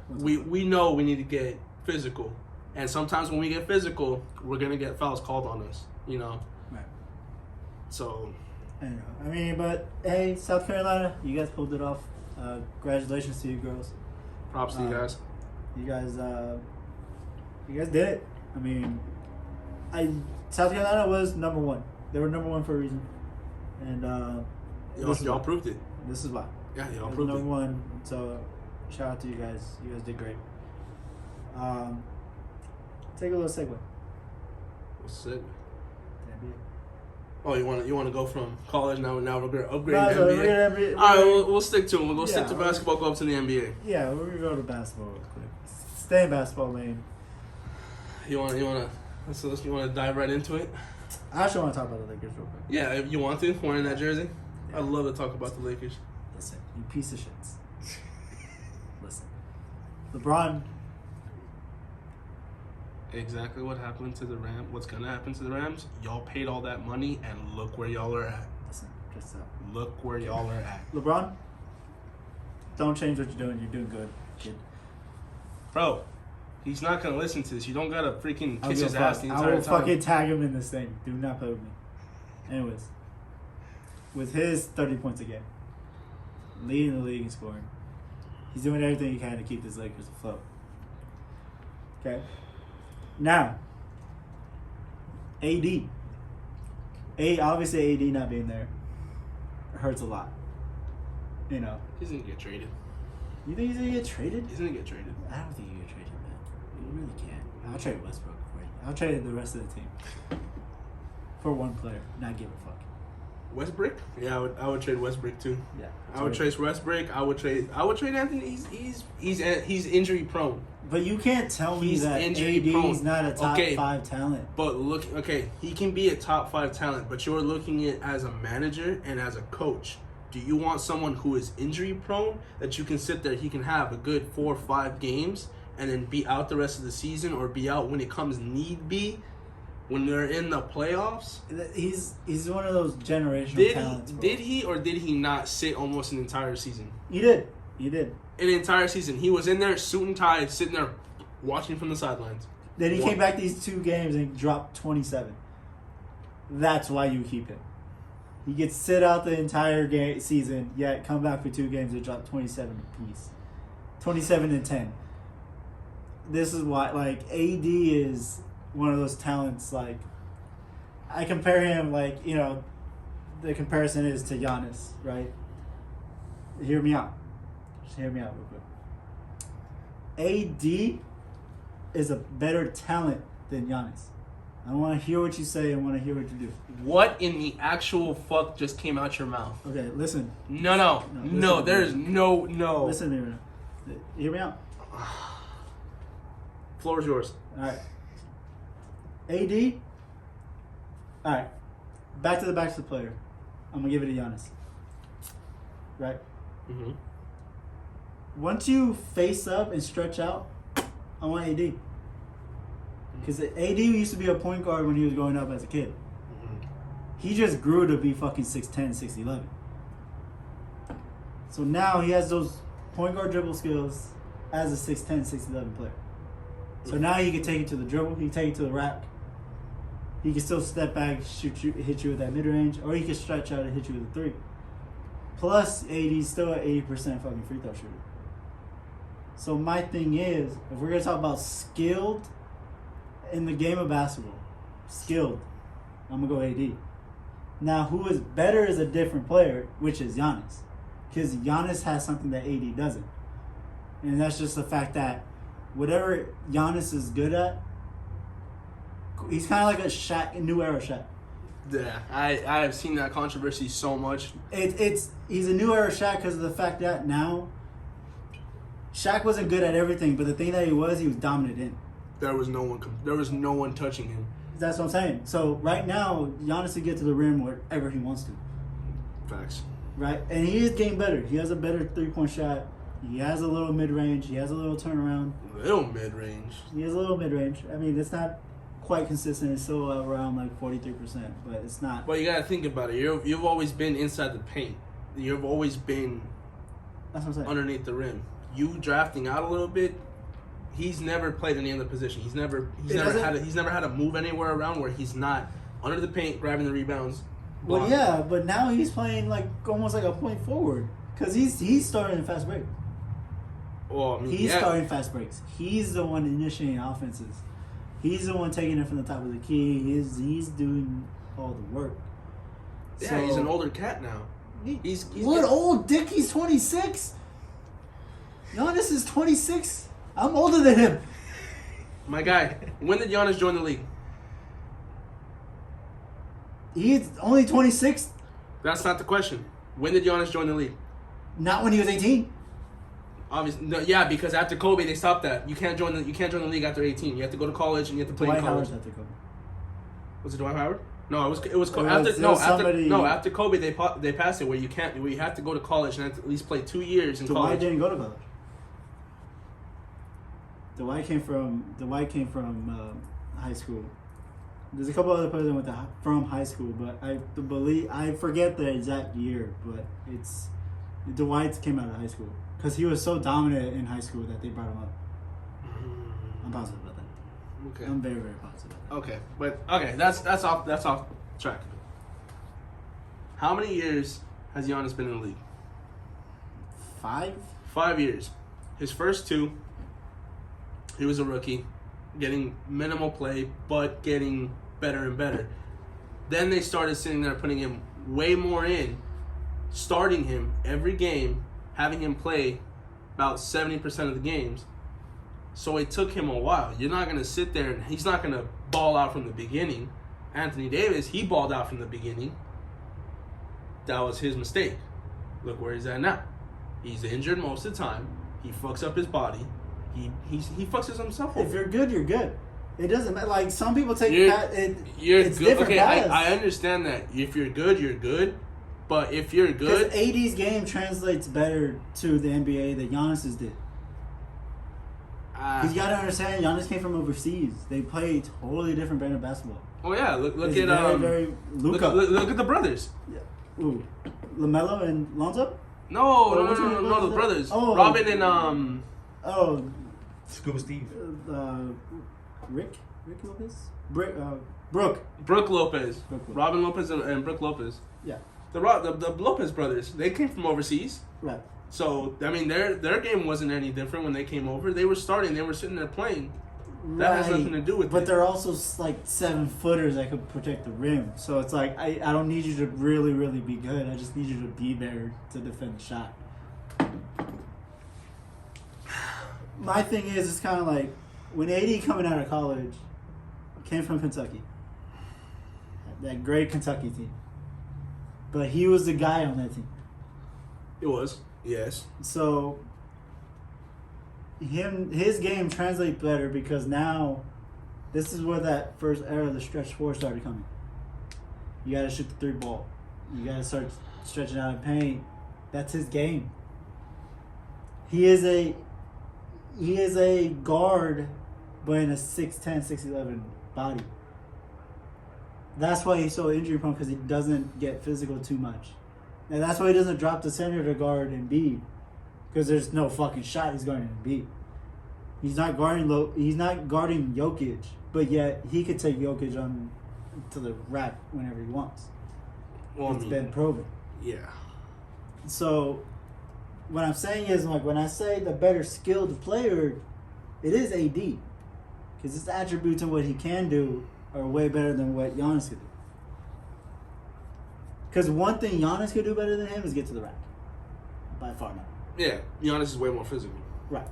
We know we need to get physical. And sometimes when we get physical, we're going to get fouls called on us, you know? Right. So. I mean, but hey, South Carolina, you guys pulled it off. Congratulations to you girls. Props to you guys. You guys did it. I mean, South Carolina was number one. They were number one for a reason. And y'all proved it. This is why. Yeah, y'all proved number it. one. So shout out to you guys. You guys did great. Take a little segue. What's the segue? NBA. Oh, you want to go from college now? Now we're gonna upgrade No, to so NBA. All right, we'll stick to it. We'll stick to basketball. Go up to the NBA. Yeah, we're gonna go to basketball real quick. Stay in basketball lane. You want to dive right into it? I actually want to talk about the Lakers real quick. Yeah, if you want to, wearing that jersey. Yeah. I'd love to talk about the Lakers. Listen, you piece of shits. Listen, LeBron. Exactly what happened to the Rams. What's gonna happen to the Rams? Y'all paid all that money, and look where y'all are at. Listen, just look where y'all are at. LeBron, don't change what you're doing. You're doing good, kid. Bro, he's not gonna listen to this. You don't gotta freaking kiss his ass the entire time. I will fucking tag him in this thing. Do not play with me. Anyways, with his 30 points a game, leading the league in scoring. He's doing everything he can to keep his Lakers afloat. Okay. Now, AD. Obviously, AD not being there hurts a lot. You know. He's gonna get traded. You think he's gonna get traded? He's gonna get traded. I don't think you get traded, man. You really can't. I'll trade Westbrook for you. I'll trade the rest of the team for one player. Not give a fuck. Westbrook? Yeah, I would trade Westbrook too. Yeah. I would trade Westbrook. I would trade Anthony. He's injury prone. But you can't tell me He's that injury AD prone. is not a top Okay. 5 talent. But look, okay, he can be a top 5 talent, but you're looking at it as a manager and as a coach. Do you want someone who is injury prone that you can sit there, he can have a good 4 or 5 games and then be out the rest of the season, or be out when it comes need be, when they're in the playoffs? He's one of those generational talents. Bro. Did he or did he not sit almost an entire season? He did. He did. An entire season. He was in there, suit and tie, sitting there watching from the sidelines. Then he came back these 2 games and dropped 27. That's why you keep him. He gets sit out the entire season, yet come back for 2 games and drop 27 apiece. 27 and 10. This is why, like, AD is one of those talents, like, I compare him, like, you know, the comparison is to Giannis, right? Hear me out. Just hear me out real quick. AD is a better talent than Giannis. I want to hear what you say. I want to hear what you do. What in the actual fuck just came out your mouth? Okay, listen. No. listen, There's no. Listen to me. Hear me out. Floor is yours. All right. AD. All right. Back to the player. I'm gonna give it to Giannis. Right. Mm-hmm. Once you face up and stretch out, I want AD. Because AD used to be a point guard when he was growing up as a kid. Mm-hmm. He just grew to be fucking 6'10", 6'11". So now he has those point guard dribble skills as a 6'10", 6'11" player. So now he can take it to the dribble, he can take it to the rack. He can still step back, hit you with that mid-range, or he can stretch out and hit you with a 3. Plus, AD's still an 80% fucking free throw shooter. So my thing is, if we're going to talk about skilled in the game of basketball, skilled, I'm going to go AD. Now, who is better is a different player, which is Giannis. Because Giannis has something that AD doesn't. And that's just the fact that whatever Giannis is good at, he's kind of like a Shaq, a new era Shaq. Yeah, I have seen that controversy so much. He's a new era Shaq because of the fact that now Shaq wasn't good at everything, but the thing that he was dominant in. There was no one touching him. That's what I'm saying. So right now, Giannis can get to the rim wherever he wants to. Facts. Right? And he is getting better. He has a better 3-point shot. He has a little mid-range. He has a little turnaround. Little mid-range. He has a little mid-range. I mean, it's not quite consistent. It's still around like 43%, but it's not. But you gotta think about it. You've always been inside the paint. You've always been That's what I'm saying. underneath the rim. You drafting out a little bit. He's never played any other position. He's never had to move anywhere around where he's not under the paint grabbing the rebounds. Well, blocking. yeah, but now he's playing like almost like a point forward because he's starting fast break. Well, I mean, He's yeah. starting fast breaks. He's the one initiating offenses. He's the one taking it from the top of the key. He's doing all the work. Yeah, So- he's an older cat now. He's what old dick? He's 26. Giannis is 26. I'm older than him. My guy. When did Giannis join the league? He's only 26. That's not the question. When did Giannis join the league? Not when he was 18. Obviously, no, yeah, because after Kobe they stopped that. You can't join the league after 18. You have to go to college and you have to play Dwight in college. Howard's at the Kobe. Was it Dwight Howard? No, it was after Kobe they passed it where you have to go to college and have to at least play 2 years in Dwight college. didn't go to college. Dwight came from high school. There's a couple other players that went from high school, but I forget the exact year, but Dwight came out of high school because he was so dominant in high school that they brought him up. I'm positive about that. Okay. I'm very, very positive about that. Okay, but that's off track. How many years has Giannis been in the league? 5? 5 years. His first 2, he was a rookie, getting minimal play, but getting better and better. Then they started sitting there putting him way more in, starting him every game, having him play about 70% of the games. So it took him a while. You're not going to sit there and he's not going to ball out from the beginning. Anthony Davis, he balled out from the beginning. That was his mistake. Look where he's at now. He's injured most of the time. He fucks up his body. He fucks himself over. If you're good, you're good. It doesn't matter. Like, some people take You're it's good. different Okay, paths. I understand that. If you're good, you're good. But if you're good, Because AD's game translates better to the NBA than Giannis's did. Because you got to understand, Giannis came from overseas. They play totally different brand of basketball. oh yeah, look It's at very Luka. look at the brothers. Ooh, LaMelo and Lonzo. No, which one was the that? brothers. Oh. Robin and Oh, Scuba Steve. Rick Lopez. Brooke. Brooke Lopez, Brooke Lopez. Robin Lopez and Brooke Lopez. Yeah. The Lopez brothers. They came from overseas. Right. So I mean, their game wasn't any different when they came over. They were starting. They were sitting there playing. That has nothing to do with But it. they're also like 7-footers that could protect the rim. So it's like I don't need you to really, really be good. I just need you to be there to defend the shot. My thing is, it's kind of like when AD coming out of college came from Kentucky, that great Kentucky team. But he was the guy on that team. It was, yes. So his game translates better because now this is where that first era of the stretch 4 started coming. You got to shoot the 3 ball. You got to start stretching out in paint. That's his game. He is a guard, but in a 6'10", 6'11" body. That's why he's so injury prone, because he doesn't get physical too much. And that's why he doesn't drop the center to guard Embiid. Because there's no fucking shot he's guarding Embiid. He's not guarding Jokic, but yet he could take Jokic on to the rack whenever he wants. Well, It's been proven. Yeah. So what I'm saying is, like, when I say the better skilled player, it is AD. Because his attributes and what he can do are way better than what Giannis could do. Because one thing Giannis could do better than him is get to the rack. By far not. Yeah, Giannis is way more physical. Right.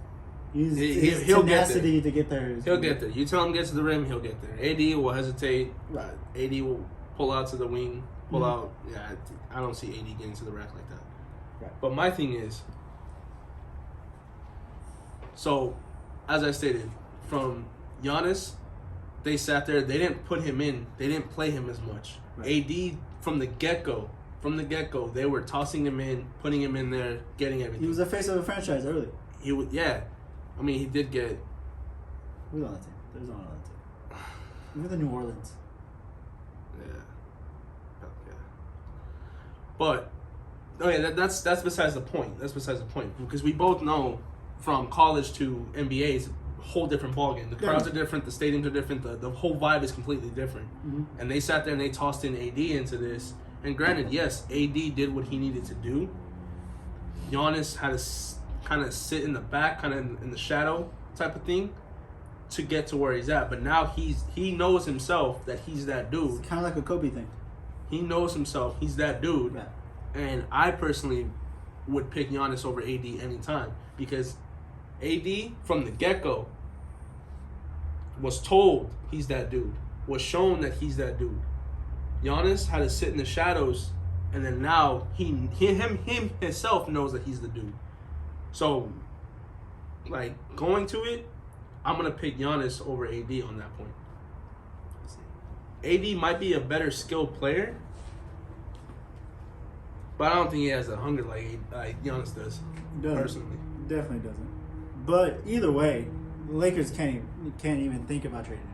He'll His get tenacity to get there. He'll get there. You tell him get to the rim, he'll get there. AD will hesitate. Right. AD will pull out to the wing, pull Mhm. out. Yeah, I don't see AD getting to the rack like that. Right. But my thing is, so as I stated, from Giannis, they sat there. They didn't put him in. They didn't play him as much. Right. AD from the get go, they were tossing him in, putting him in there, getting everything. He was the face of a franchise early. He would, yeah. I mean, he did get. Who was on that team? There was no one on that team. Even the New Orleans. Yeah. But, okay, that's besides the point. That's besides the point. Because we both know from college to NBA is a whole different ballgame. The crowds are different, the stadiums are different, the whole vibe is completely different. Mm-hmm. And they sat there and they tossed in AD into this. And granted, yes, AD did what he needed to do. Giannis had to kind of sit in the back, kind of in the shadow type of thing to get to where he's at. But now he knows himself that he's that dude. It's kind of like a Kobe thing. He knows himself. He's that dude. Right. And I personally would pick Giannis over AD anytime because AD, from the get-go, was told he's that dude. Was shown that he's that dude. Giannis had to sit in the shadows, and then now him himself knows that he's the dude. So, like, going to it, I'm going to pick Giannis over AD on that point. AD might be a better skilled player, but I don't think he has the hunger like Giannis does, Doesn't. personally. Definitely doesn't. But either way, the Lakers can't even think about trading him.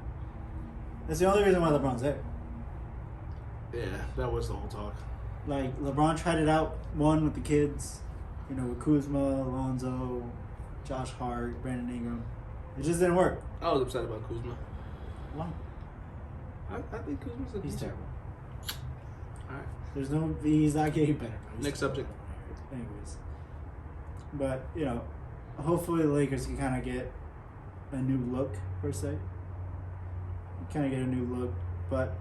That's the only reason why LeBron's there. Yeah, that was the whole talk. Like, LeBron tried it out, one with the kids, with Kuzma, Alonzo, Josh Hart, Brandon Ingram. It just didn't work. I was upset about Kuzma. Why? I think Kuzma's a He's decent- terrible. All right. He's not getting better. Next subject. Anyways, but hopefully the Lakers can kind of get a new look per se. Kind of get a new look, but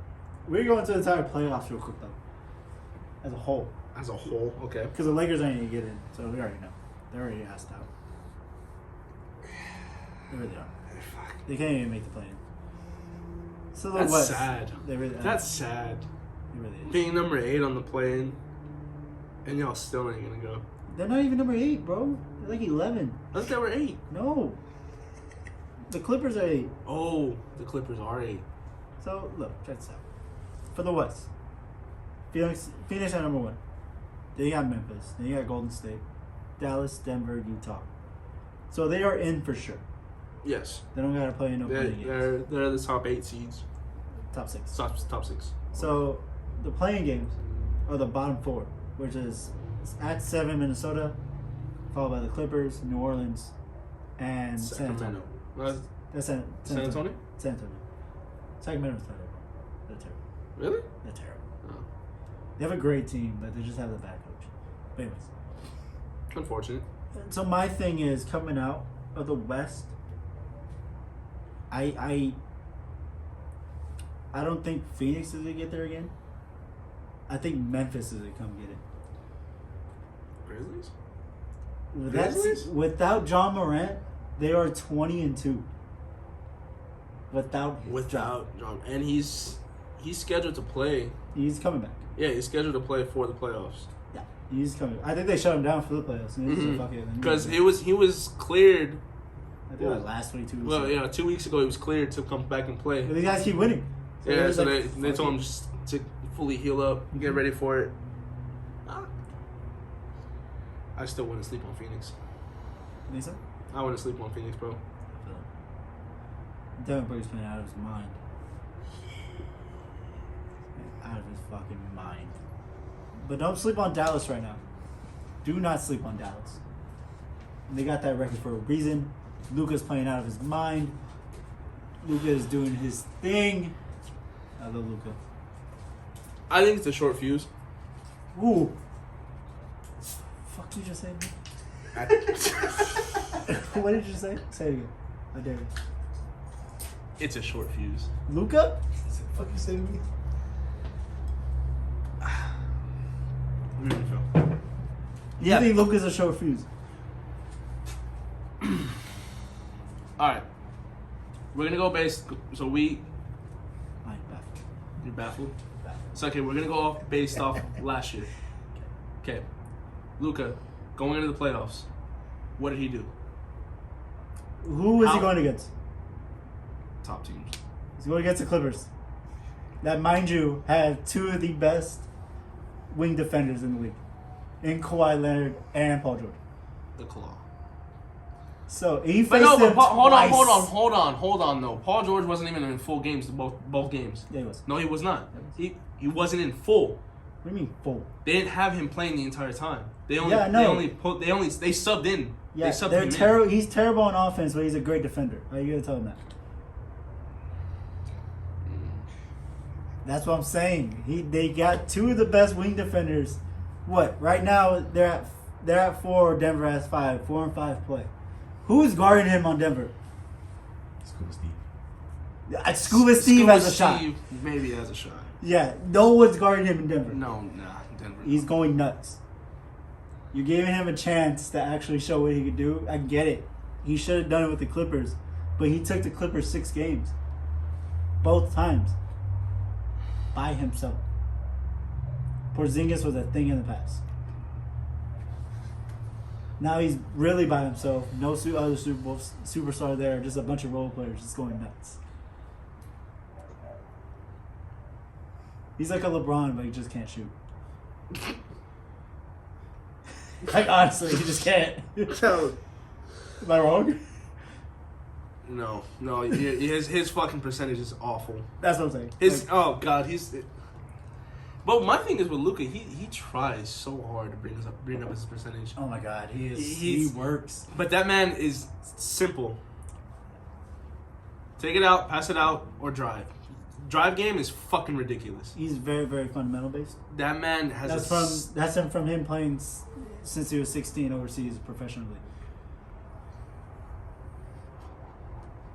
we're going to the entire playoffs real quick though, as a whole. As a whole, okay. Because the Lakers ain't gonna get in, so we already know. They're already asked out. They really are. They can't even make the play-in. So the That's West, sad. They really, That's sad. It really is. Being number 8 on the play-in, and y'all still ain't gonna go. They're not even number 8, bro. They're like 11. I thought they were 8. No. The Clippers are 8. Oh, the Clippers are 8. So look, check this out. For the West, Phoenix at number 1. Then you got Memphis. Then you got Golden State, Dallas, Denver, Utah. So they are in for sure. Yes. They don't gotta play in no play-in games. They're the top 8 seeds. Top 6. Top 6. So the playing games are the bottom 4, which is at 7 Minnesota, followed by the Clippers, New Orleans, and San Antonio. That's San Antonio. San Antonio. Sacramento's terrible. They're terrible. Really? They're terrible. Oh. They have a great team, but they just have the bad coach. But anyways. Unfortunate. So my thing is coming out of the West. I don't think Phoenix is gonna get there again. I think Memphis is gonna come get it. Grizzlies? Without John Morant, they are 20-2. Without John, and he's scheduled to play. he's coming back. Yeah, he's scheduled to play for the playoffs. Yeah, he's coming. I think they shut him down for the playoffs. Because he was cleared. I think like last 22 weeks. Well, yeah, 2 weeks ago he was cleared to come back and play. But these guys keep winning. Yeah, so like, they told him just to fully heal up, get ready for it. I still wouldn't sleep on Phoenix. You think so? I wouldn't sleep on Phoenix, bro. Devin Booker's playing out of his mind. Out of his fucking mind. But don't sleep on Dallas right now. Do not sleep on Dallas. They got that record for a reason. Luka's playing out of his mind. Luka is doing his thing. I love Luka. I think it's a short fuse. Ooh. Fuck you just say? What did you say? Say it again. I dare you. It's a short fuse. Luka? Fuck you say to me? You think Luka's a short fuse? Alright. We're gonna go based. So I'm baffled. you're baffled? Baffled. So okay, we're gonna go off based off last year. Okay. Luka, going into the playoffs, what did he do? Who is he going against? Top teams. He's going against the Clippers. That, mind you, have 2 of the best wing defenders in the league. In Kawhi Leonard and Paul George. The Claw. So, he faced But no, him but hold twice. on though. Paul George wasn't even in full games both games. Yeah, he was. No, he was not. He wasn't in full. What do you mean, full? They didn't have him playing the entire time. They subbed in. Yeah, they subbed they're him in. terrible. He's terrible on offense, but he's a great defender. How are you going to tell him that? That's what I'm saying. They got 2 of the best wing defenders. What? Right now they're at 4. Denver has 5. 4 and 5 play. Who's guarding him on Denver? Scuba Steve. Scuba Steve has a shot. Maybe has a shot. Yeah, no one's guarding him in Denver. No, Denver. He's going nuts. You're giving him a chance to actually show what he could do. I get it. He should have done it with the Clippers, but he took the Clippers 6 games. Both times. By himself. Porzingis was a thing in the past. Now he's really by himself. No other superstar there. Just a bunch of role players just going nuts. He's like a LeBron, but he just can't shoot. Like, honestly, he just can't. Am I wrong? No. His fucking percentage is awful. That's what I'm saying. Oh god, But my thing is with Luka, he tries so hard to bring up his percentage. Oh my god, he works. But that man is simple. Take it out, pass it out, or drive. drive game is fucking ridiculous. He's very, very fundamental based. That man has That's from him playing since he was 16 overseas professionally.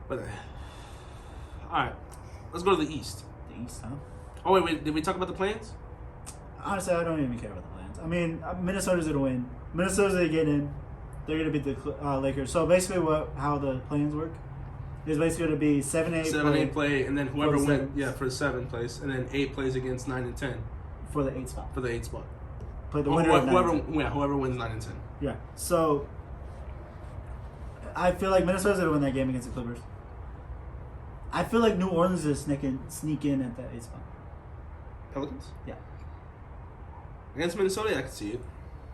But all right, let's go to the East. The East, huh? Oh wait, did we talk about the plans? Honestly, I don't even care about the plans. I mean, Minnesota's gonna win. Minnesota's gonna get in. They're gonna beat the Lakers. So basically, how the plans work is basically gonna be 7-8 7-8 play, and then whoever the wins, seven. for the 7th place, and then 8 plays against 9 and 10 for the 8 spot. for the 8th spot. Play the Or winner of 9 and 10. whoever wins 9 and 10. Yeah. So I feel like Minnesota's gonna win that game against the Clippers. I feel like New Orleans is sneak in at that 8 spot. Pelicans? Yeah. Against Minnesota, I can see it.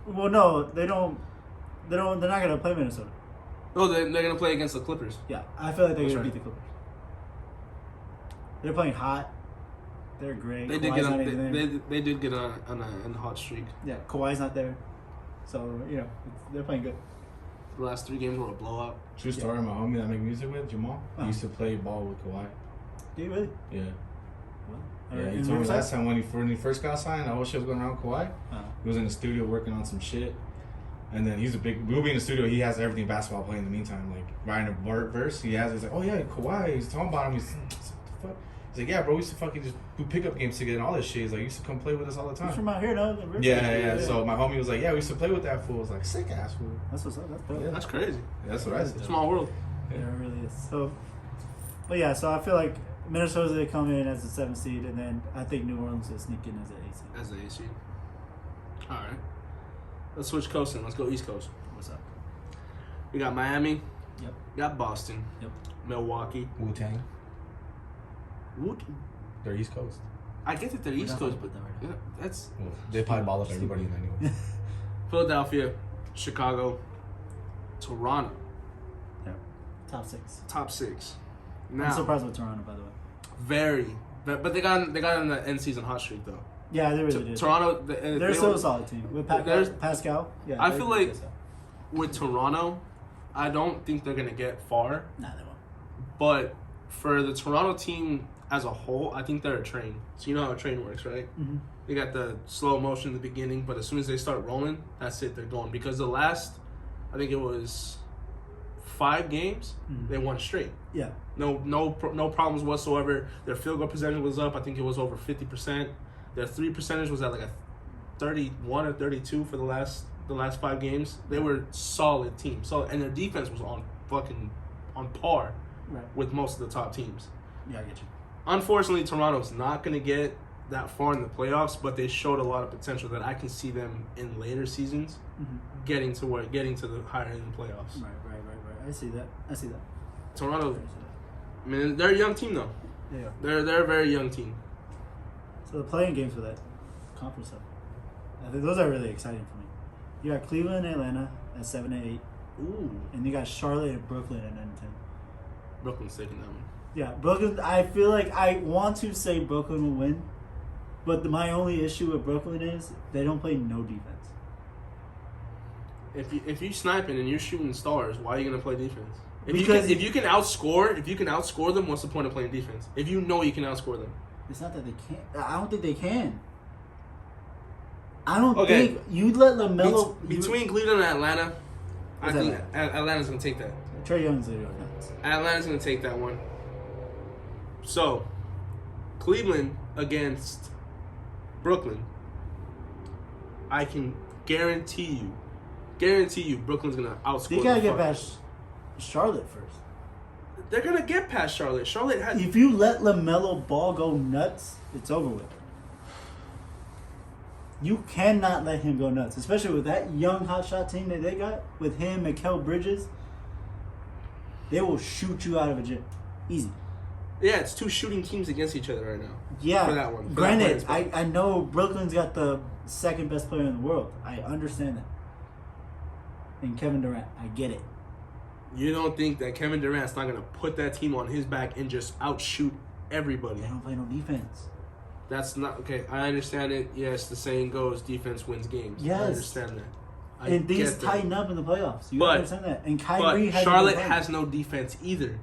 Well, no, they don't. They're not gonna play Minnesota. No, they're gonna play against the Clippers. Yeah, I feel like they're That's gonna right. beat the Clippers. They're playing hot. They're great. They did Kawhi's get not on. even there. They did get on a hot streak. Yeah, Kawhi's not there, so they're playing good. The last 3 games were a blowout. True story. My homie that I make music with, Jamal, he Uh-huh. used to play ball with Kawhi. Do you really? Yeah. Well, Yeah, he in told me Riverside? last time when he first got signed, the whole shit was going around Kawhi. Uh-huh. He was in the studio working on some shit. And then we'll be in the studio, he has everything basketball playing in the meantime. Like, writing a verse, he's like, oh yeah, Kawhi, he's talking about him. He's like, what the fuck? He's like, yeah, bro, we used to fucking just do pickup games together and all this shit. He's like, you used to come play with us all the He's time. from out here, no? In Riverside? Yeah. So my homie was like, yeah, we used to play with that fool. I was like, sick ass fool. That's what's up. That's dope. Yeah. That's crazy. That's what I said. Small world. Yeah, it really is. So, but yeah, so I feel like Minnesota's gonna come in as the 7th seed, and then I think New Orleans will sneak in as the 8th seed. As the AC. All right. Let's switch coast and let's go East Coast. What's up? We got Miami. Yep. We got Boston. Yep. Milwaukee. Wu-Tang. They're East Coast. I get that they're East not Coast, talking but about that right yeah, that's Well, they probably ball up everybody in anyway. Philadelphia, Chicago, Toronto. Yeah. Top 6. Top 6. I'm Now, surprised with Toronto, by the way. but they got in the end season hot streak though. Yeah, they really did. Toronto, They're still a solid team with Pascal. Yeah, I they're feel good like- Pascal. with Toronto, I don't think they're gonna get far. Nah, they won't. But for the Toronto team as a whole, I think they're a train. So you know how a train works, right? Mm-hmm. They got the slow motion in the beginning, but as soon as they start rolling, that's it. They're going because the last, I think it was 5 games, they won straight. Yeah. No problems whatsoever. Their field goal percentage was up. I think it was over 50%. Their 3 percentage was at like a 31 or 32 for the last 5 games. They were solid team. So and their defense was on par Right. with most of the top teams. Yeah, I get you. Unfortunately, Toronto's not going to get that far in the playoffs, but they showed a lot of potential that I can see them in later seasons Mm-hmm. getting to the higher end of the playoffs. Right. I see that. Toronto, I mean, they're a young team though. Yeah. They're a very young team. So the playing games for that conference stuff, I think those are really exciting for me. You got Cleveland and Atlanta at 7 and 8, Ooh, and you got Charlotte and Brooklyn at 9 and 10. Brooklyn's taking that one. Yeah, Brooklyn. I feel like I want to say Brooklyn will win, but my only issue with Brooklyn is they don't play no defense. If you sniping and you're shooting stars, why are you gonna play defense? Because if you can outscore them, what's the point of playing defense? If you know you can outscore them. It's not that they can't. I don't think they can. I don't Okay. think you'd let LaMelo Between Cleveland and Atlanta, I It's think Atlanta. Atlanta's gonna take that. Trae Young's the offense. Atlanta's gonna take that one. So, Cleveland against Brooklyn. I can guarantee you, Brooklyn's gonna outscore. They gotta the get fuck- past Charlotte first. They're gonna get past Charlotte. Charlotte has. If you let LaMelo Ball go nuts, it's over with. You cannot let him go nuts, especially with that young hotshot team that they got with him, Mikal Bridges. They will shoot you out of a gym, easy. Yeah, it's 2 shooting teams against each other right now. Yeah. For that one. For that Granted, player spot. I know Brooklyn's got the second best player in the world. I understand that. And Kevin Durant, I get it. You don't think that Kevin Durant's not gonna put that team on his back and just outshoot everybody? They don't play no defense. That's not okay. I understand it. Yes, the saying goes, defense wins games. Yes. I understand that. I And things get that. tighten up in the playoffs. You But- understand that. And Kyrie But has Charlotte has no defense either.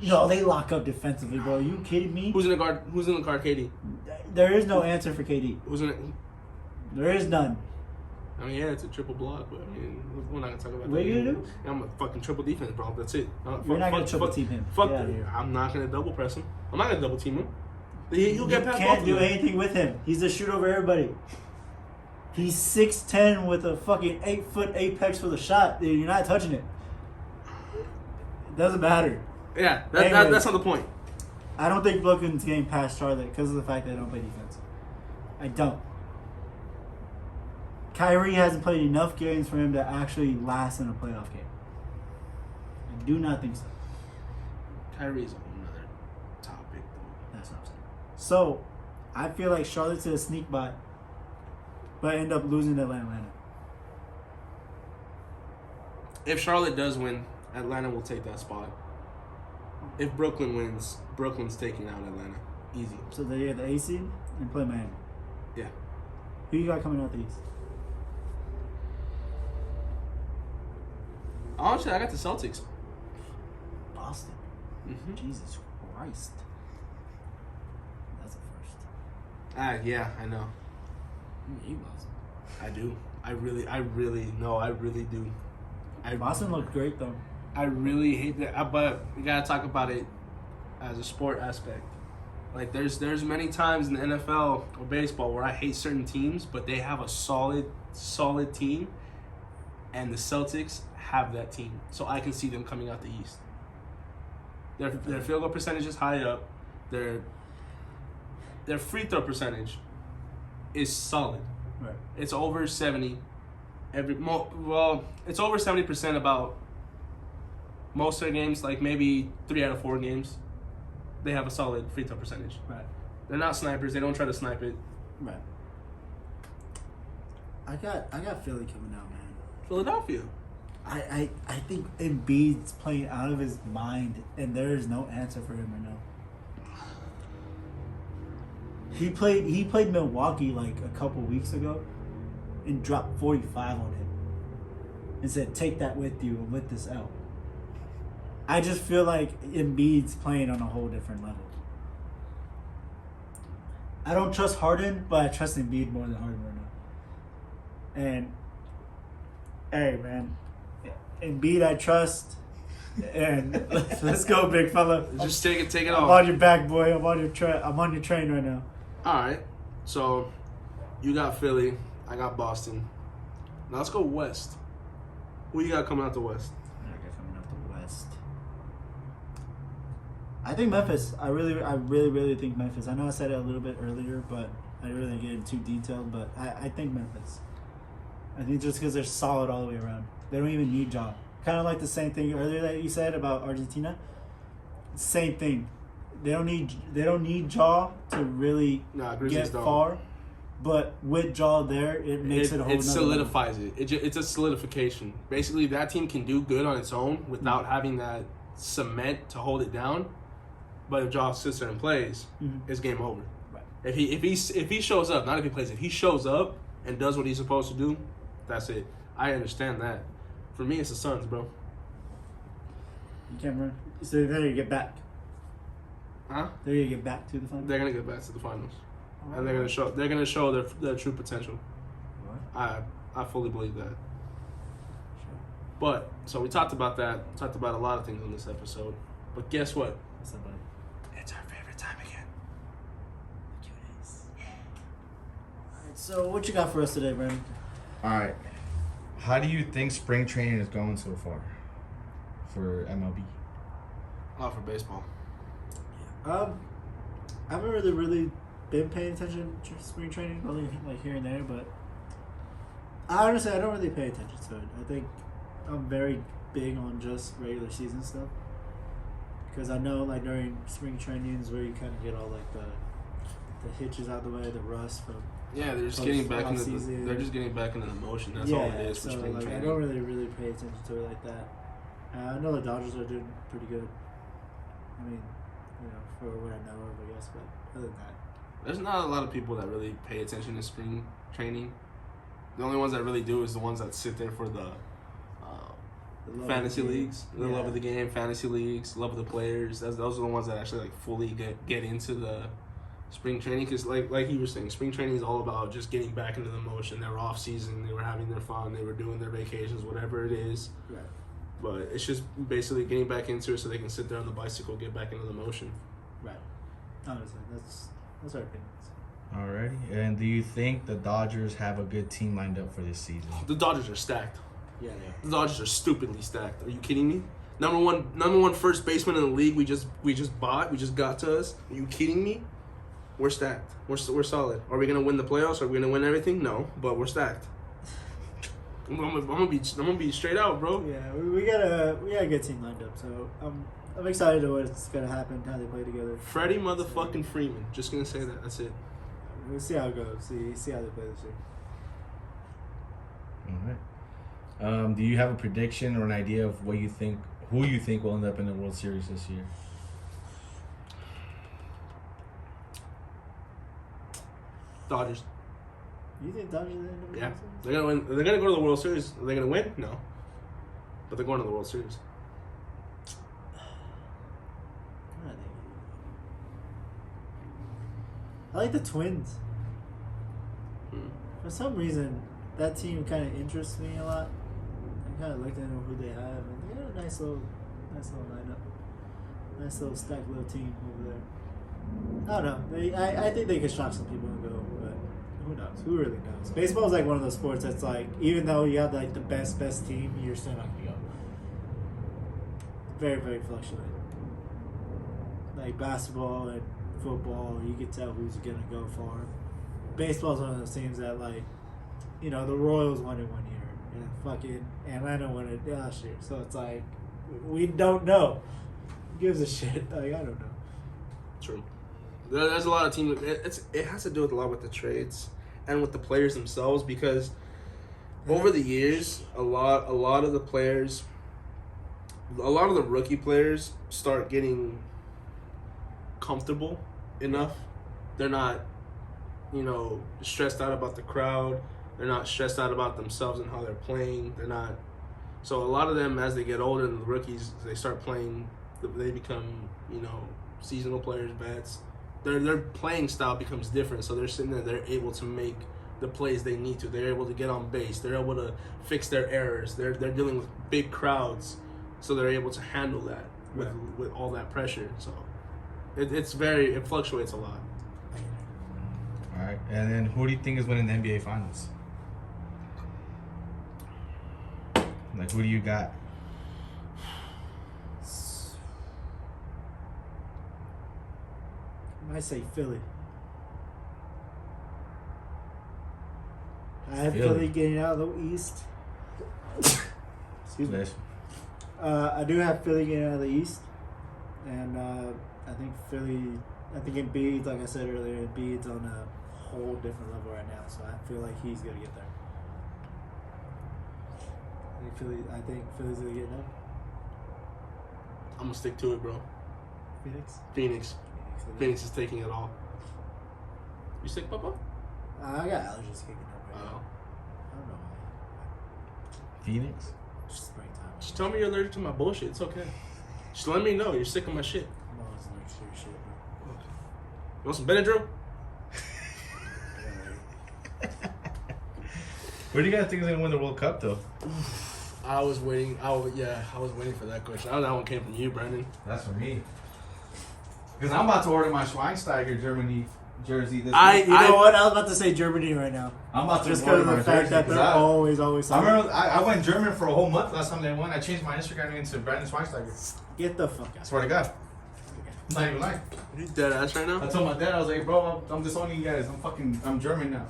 No, they lock up defensively, bro. Are you kidding me? Who's in the guard? Who's in the guard? KD. There is no answer for KD. Who's in it? There is none. I mean, yeah, it's a triple block, but I mean, we're not gonna talk about What that. are you gonna do? I'm a fucking triple defense, bro. That's it. You're not gonna triple team him. Fuck. Get outta here. I'm not gonna double press him. I'm not gonna double team him. He'll get past both Can't of do them. anything with him. He's a shoot over everybody. He's 6'10" with a fucking 8-foot apex for the shot. Dude, you're not touching it. It doesn't matter. Yeah, Anyway. that's not the point. I don't think Brooklyn's getting past Charlotte because of the fact they don't play defense. I don't. Kyrie hasn't played enough games for him to actually last in a playoff game. I do not think so. Kyrie's another topic, though. That's what I'm saying. So, I feel like Charlotte's a sneak by, but end up losing to Atlanta. If Charlotte does win, Atlanta will take that spot. If Brooklyn wins, Brooklyn's taking out Atlanta. Easy. So they get the A seed and play Miami. Yeah. Who you got coming out the East? Honestly, I got the Celtics. Boston. Mm-hmm. Jesus Christ. That's a first. Yeah, I know. You hate Boston. I do. I really do. Boston looked great though. I really hate that, but we gotta talk about it as a sport aspect. Like, there's many times in the NFL or baseball where I hate certain teams, but they have a solid team, and the Celtics have that team, so I can see them coming out the East. Their field goal percentage is high up. Their free throw percentage is solid. Right. It's over 70. It's over 70% about most of their games. Like maybe 3 out of 4 games, they have a solid free throw percentage. Right. They're not snipers. They don't try to snipe it. Right. I got Philly coming out, man. Philadelphia. I think Embiid's playing out of his mind, and there is no answer for him right now. He played Milwaukee like a couple weeks ago, and dropped 45 on him, and said, "Take that with you with this L." I just feel like Embiid's playing on a whole different level. I don't trust Harden, but I trust Embiid more than Harden right now. And hey, man. Embiid, I trust, and let's go, big fella. Just take it I'm off. on your back, boy. I'm on your train right now. All right. So you got Philly. I got Boston. Now let's go West. Who you got coming out the West? I got coming out the West. I think Memphis. I really think Memphis. I know I said it a little bit earlier, but I didn't really get into too detailed. But I think Memphis. I think just because they're solid all the way around. They don't even need Ja. Kind of like the same thing earlier that you said about Argentina. Same thing. They don't need Ja to really get far. But with Ja there, it makes it a whole It nother solidifies it. It's a solidification. Basically, that team can do good on its own without having that cement to hold it down. But if Ja sits there and plays, it's game over. Right. If he shows up, not if he plays, if he shows up and does what he's supposed to do, that's it. I understand that. For me, it's the Suns, bro. You can't run. So they're going to get back. Huh? They're going to get back to the finals. They're gonna get back to the finals, and they're gonna show their true potential. What? I fully believe that. Sure. But so we talked about that. Talked about a lot of things on this episode. But guess what? What's up, buddy? It's our favorite time again. Q&As. Alright, so what you got for us today, Brandon? All right. How do you think spring training is going so far for MLB? Oh, for baseball. I haven't really been paying attention to spring training, only like here and there, but I honestly don't really pay attention to it. I think I'm very big on just regular season stuff because I know like during spring training is where you kind of get all like the hitches out the way, the rust from Yeah, they're just getting back into season. they're just getting back into the motion. That's yeah, all it is for so spring like training. I don't really pay attention to it like that. I know the Dodgers are doing pretty good. I mean, you know, for what I know of, I guess, but other than that. There's not a lot of people that really pay attention to spring training. The only ones that really do is the ones that sit there for the Fantasy leagues, the love of the game, fantasy leagues, love of the players. Those are the ones that actually like fully get into the spring training. Because like you were saying, spring training is all about just getting back into the motion. They were off season, they were having their fun, they were doing their vacations, whatever it is. Right. But it's just basically getting back into it so they can sit there on the bicycle, get back into the motion. Right. Honestly, that's our opinions. Alrighty. And do you think the Dodgers have a good team lined up for this season? The Dodgers are stacked. Yeah. The Dodgers are stupidly stacked. Are you kidding me? Number one first baseman in the league. We just got to us. Are you kidding me? We're stacked. We're solid. Are we gonna win the playoffs? Are we gonna win everything? No, but we're stacked. I'm gonna be straight out, bro. Yeah, we got a good team lined up. So I'm excited to what's gonna happen, how they play together. Freddie motherfucking Freeman. Just gonna say that. That's it. We'll see how it goes. See how they play this year. All right. Do you have a prediction or an idea of who you think will end up in the World Series this year? Dodgers. You think Dodgers end up in the Yeah, World Series? they're gonna win. They're gonna go to the World Series. Are they gonna win? No. But they're going to the World Series. I like the Twins. Hmm. For some reason, that team kind of interests me a lot. I kind of looked into who they have, and they got a nice little lineup, nice little stacked little team over there. I don't know. I think they could shock some people and go, but who knows? Who really knows? Baseball is like one of those sports that's like, even though you have like the best team, you're still not gonna go. Very, very fluctuating. Like basketball and football, you can tell who's gonna go far. Baseball's one of those teams that, like, you know, the Royals won it 1 year, and fucking Atlanta won it last year. So it's like, we don't know. Who gives a shit? Like, I don't know. True. There's a lot of teams. It has to do with a lot with the trades and with the players themselves, because over the years, a lot of the players, a lot of the rookie players start getting comfortable enough. They're not, stressed out about the crowd. They're not stressed out about themselves and how they're playing. They're not. So a lot of them, as they get older, and the rookies, they start playing. They become, seasonal players, vets. Their playing style becomes different. So they're sitting there. They're able to make the plays they need to. They're able to get on base. They're able to fix their errors. They're dealing with big crowds, so they're able to handle that with all that pressure. So it fluctuates a lot. All right, and then who do you think is winning the NBA Finals? Like, who do you got? I might say Philly. I have Philly getting out of the East. Excuse me. I do have Philly getting out of the East, and I think Embiid, like I said earlier, Embiid's on a whole different level right now. So I feel like he's gonna get there. I think Philly's gonna get there. I'm gonna stick to it, bro. Phoenix is taking it all. You sick, Papa? I got allergies kicking up right now. I don't know why. Phoenix? Just springtime. Just tell me you're allergic to my bullshit. It's okay. Just let me know you're sick of my shit. I'm always allergic to your shit, bro. Okay. You want some Benadryl? Where do you guys think is gonna win the World Cup, though? I was waiting for that question. That one came from you, Brandon. That's for me. Because I'm about to order my Schweinsteiger Germany jersey this week. You know what? I was about to say Germany right now. I'm about to just order because of my the fact jersey, that they're always. I remember I went German for a whole month last time they won. I changed my Instagram into Brandon Schweinsteiger. Get the fuck I out. swear to God. I'm not even lying. You dead ass right now? I told my dad, I was like, bro, I'm disowning you guys. I'm German now.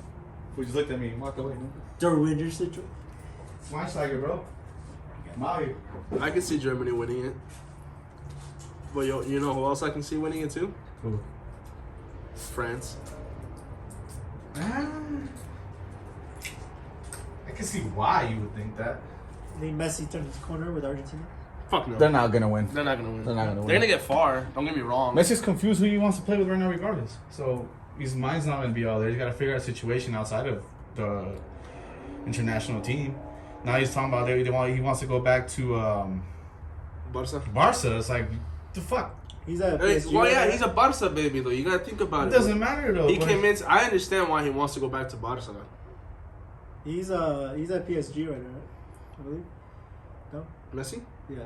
He just looked at me and walked away. Derwinder situation. Schweinsteiger, bro. Maui. I can see Germany winning it. But you know who else I can see winning it too? Who? France. I can see why you would think that. I think Messi turned his corner with Argentina. Fuck no. They're not gonna win. They're not gonna win. They're not gonna win. They're gonna get far. Don't get me wrong. Messi's confused who he wants to play with right now, regardless. So his mind's not gonna be all there. He's got to figure out a situation outside of the international team. Now he's talking about he wants to go back to Barca. Barca. It's like the fuck. He's a Hey, PSG well, yeah, right he's now. a Barca baby though. You gotta think about It it. doesn't matter though. He came in. I understand why he wants to go back to Barca. He's at PSG right now, right? I believe. No. Messi? Yeah.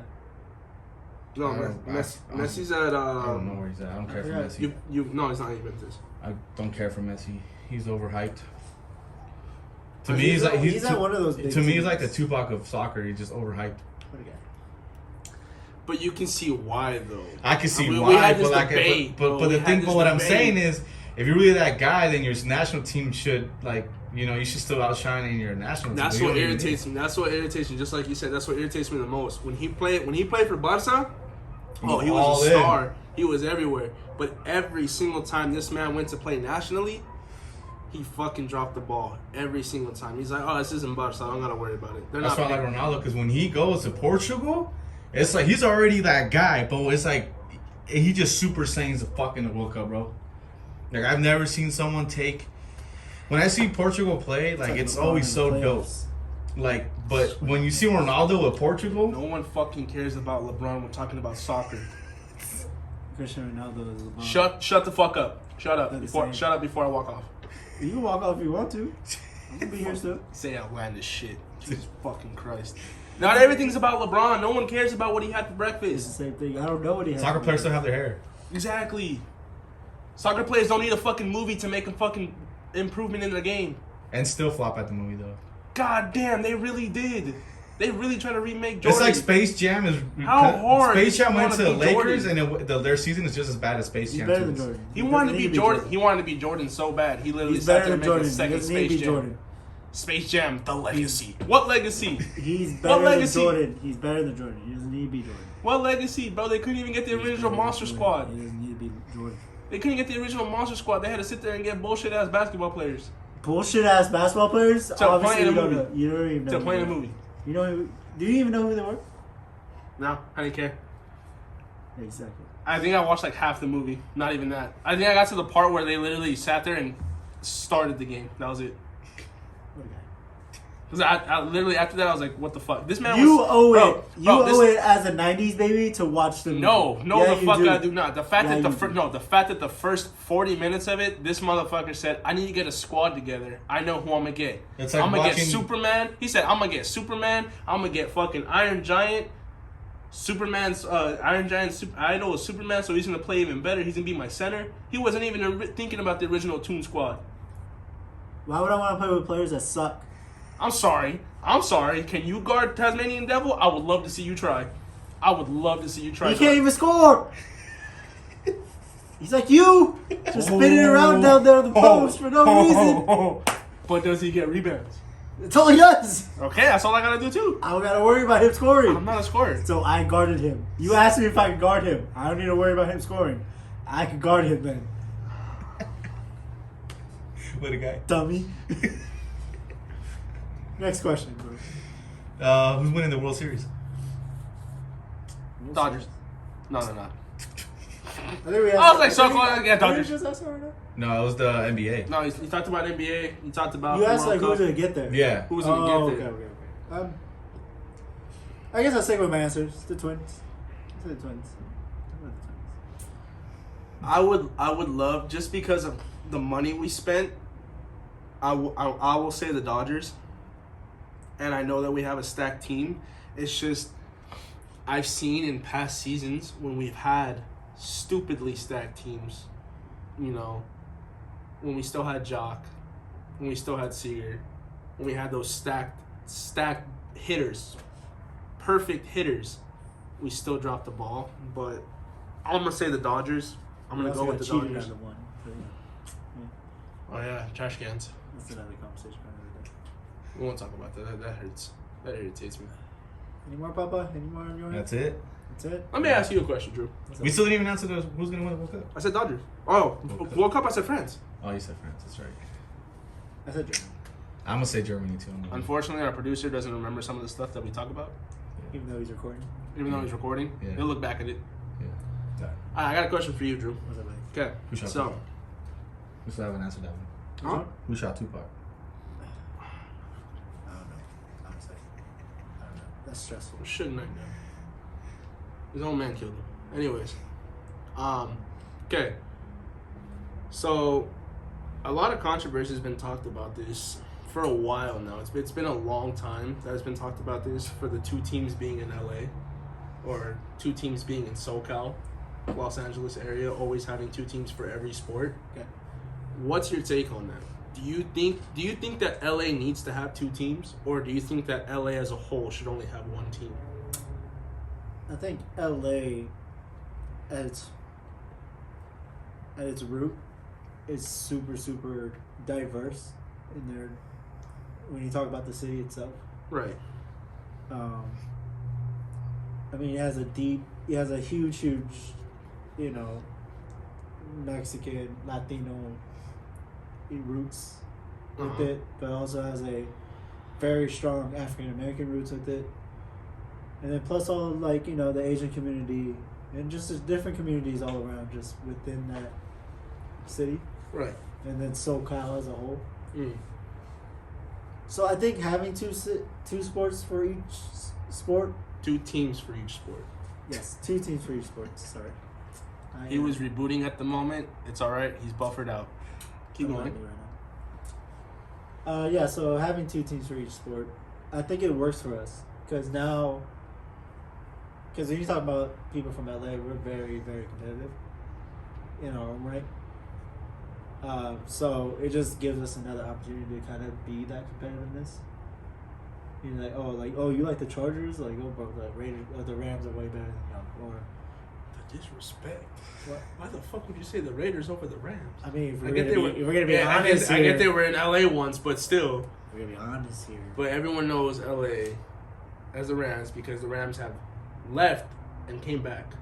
No, I don't- Messi's at. I don't know where he's at. I don't care for Yeah. Messi. No, he's not Juventus. I don't care for Messi. He's overhyped. To But me, he's like he's at one of those big To me, he's like the teams. Tupac of soccer. He's just overhyped. What a guy. But you can see why though. I can see We why, had this but like, debate, but bro. the We thing, had but this what I'm debate. saying is, if you're really that guy, then your national team should you should still outshine in your national That's team. what irritates me. That's what irritates me. Just like you said, that's what irritates me the most. When he played for Barca, he all was a in. star. He was everywhere. But every single time this man went to play nationally, he fucking dropped the ball every single time. He's like, oh, this isn't Barca. I don't gotta worry about it. They're That's not. why I like Ronaldo, because when he goes to Portugal, it's like he's already that guy, but it's like he just super saiyans the fucking World Cup, bro. Like I've never seen someone take. When I see Portugal play, like it's LeBron always in so the dope. playoffs. Like, but when you see Ronaldo with Portugal, No one fucking cares about LeBron when talking about soccer. Cristiano Ronaldo is LeBron. Shut the fuck up. Shut up. They're the Before, same. shut up before I walk off. You can walk off if you want to. I'm gonna be here still. Say outlandish shit. Jesus fucking Christ. Not everything's about LeBron. No one cares about what he had for It's breakfast. the same thing. I don't know what he has. soccer to players do. still have their hair. Exactly. Soccer players don't need a fucking movie to make a fucking improvement in their game. And still flop at the movie though. God damn, they really did. They really try to remake Jordan. It's like Space Jam is. How hard Space Jam you went to wanna the be Lakers, Jordan? and their season is just as bad as Space He's Jam. better 2 than is. Jordan. He wanted to doesn't be need Jordan. He wanted to be Jordan so bad. He literally He's sat better there than and made Jordan. a He second doesn't need to Space be Jam. Jordan. Space Jam, the legacy. What legacy? He's What better than legacy? Jordan. He's better than Jordan. He doesn't need to be Jordan. What legacy, bro? They couldn't even get the He's original better than Monster Jordan. Squad. He doesn't need to be Jordan. They couldn't get the original Monster Squad. They had to sit there and get bullshit ass basketball players Bullshit ass basketball players. To Obviously, play in you a don't movie. know. You don't even know. to who play in a they are. movie. You know? Do you even know who they were? No, I didn't care. Exactly. I think I watched like half the movie. Not even that. I think I got to the part where they literally sat there and started the game. That was it. What a guy. Because I literally after that I was like, what the fuck? This man You was, owe bro, it. You bro, owe it as a '90s baby to watch the movie. No, Yeah, the you fuck do. I do not. The fact Yeah, that you do. the fact that the first 40 minutes of it, this motherfucker said, I need to get a squad together. I know who I'm gonna get. It's like I'm gonna get watching- Superman. He said, I'm gonna get Superman. I'm gonna get fucking Iron Giant. Superman's Iron Giant. I know it's Superman, so he's gonna play even better. He's gonna be my center. He wasn't even thinking about the original Toon Squad. Why would I want to play with players that suck? I'm sorry. Can you guard Tasmanian Devil? I would love to see you try. I would love to see you try. He can't even score. He's like you, just spinning around down there on the post for no reason. But does he get rebounds? That's all he does. Okay, that's all I gotta do too. I don't gotta worry about him scoring. I'm not a scorer. So I guarded him. You asked me if I could guard him. I don't need to worry about him scoring. I could guard him then, What a guy. dummy. Next question, bro. Who's winning the World Series? Dodgers. No. I think we I was like, so close. Yeah, Dodgers. Just ask her right now? No, it was the NBA. No, you talked about NBA. You talked about. You the asked like World who's Cup. gonna get there. Yeah. Who's gonna Oh, get there? okay. I guess I'll stick with my answers. The Twins. I'll say the Twins. I'll go with the Twins. I would love, just because of the money we spent, I will say the Dodgers. And I know that we have a stacked team. It's just, I've seen in past seasons when we've had stupidly stacked teams, you know, when we still had Jock, when we still had Seager, when we had those stacked hitters, perfect hitters, we still dropped the ball. But I'm going to say the Dodgers. I'm going to We go also with the got cheated Dodgers. on the one. But, yeah, Oh, yeah, trash cans. that's another conversation for another day. We won't talk about that. That hurts. That irritates me. Any more, Papa? Any more on your end? That's it. That's it. Let me ask you a question, Drew. What's We up? still didn't even answer who's gonna win the World Cup. I said Dodgers. Oh, World Cup. World Cup, I said France. Oh, you said France. That's right. I said Germany. I'm gonna say Germany too. Unfortunately, our producer doesn't remember some of the stuff that we talk about. Even though he's recording. Even though he's recording, Yeah. he'll look back at it. Yeah. I got a question for you, Drew. What's up, buddy? Okay. Who shot So, Tupac? We still haven't answered that one. huh? Who shot Tupac? I don't know. Honestly. That's stressful. Shouldn't have done. His own man killed him. Anyways, okay. So, a lot of controversy has been talked about this for a while now. It's been a long time that has been talked about this for the two teams being in LA, or two teams being in SoCal, Los Angeles area, always having two teams for every sport. Okay. What's your take on that? Do you think that LA needs to have two teams, or do you think that LA as a whole should only have one team? I think LA at its root is super, super diverse in their, when you talk about the city itself. Right. I mean, it has a huge, you know, Mexican, Latino roots with it, but also has a very strong African American roots with it. And then plus all, like, you know, the Asian community and just the different communities all around just within that city. Right. And then SoCal as a whole. Mm. So I think having two sports for each sport. Two teams for each sport. Yes, two teams for each sport. Sorry. He was rebooting at the moment. It's all right. He's buffered out. Keep going. Yeah, so having two teams for each sport, I think it works for us. Because when you talk about people from LA, we're very, very competitive in our own right. So it just gives us another opportunity to kind of be that competitiveness. You know, you like the Chargers? Like, oh, bro, the Raiders or the Rams are way better than y'all. Or the disrespect. What? Why the fuck would you say the Raiders over the Rams? I mean, if we're gonna be yeah, honest I here, get they were in LA once, but still. We're gonna be honest here. But everyone knows LA as the Rams because the Rams have left and came back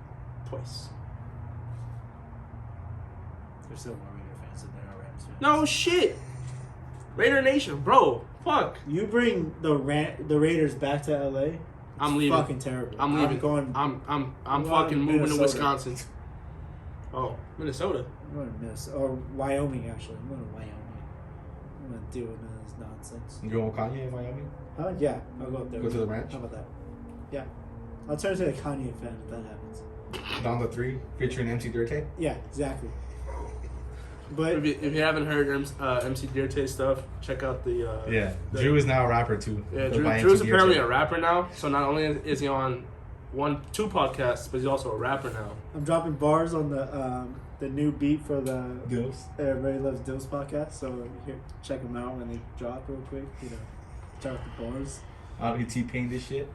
twice. There's still more Raider fans than there are Rams fans. No shit. Raider Nation, bro. Fuck. You bring the Raiders back to LA. I'm leaving. Fucking terrible. I'm leaving. I'm fucking moving to Wisconsin. Oh, Minnesota. I'm going to Minnesota or Wyoming actually. I'm going to Wyoming. I'm going to deal with none of this nonsense. You going with Kanye in Miami? Huh? Yeah, I'll go up there. Go to the ranch? How about that? Yeah, I'll turn into a Kanye fan if that happens. Down the 3 featuring MC Dirte? Yeah, exactly. But if you haven't heard MC Dirte stuff, check out the Drew is now a rapper too. Yeah, Drew's apparently a rapper now. So not only is he on 2 podcasts, but he's also a rapper now. I'm dropping bars on the new beat for the Dills. Everybody Loves Dills podcast. So here, check them out when they drop real quick. You know, check out the bars. I'll be T-Pain this shit.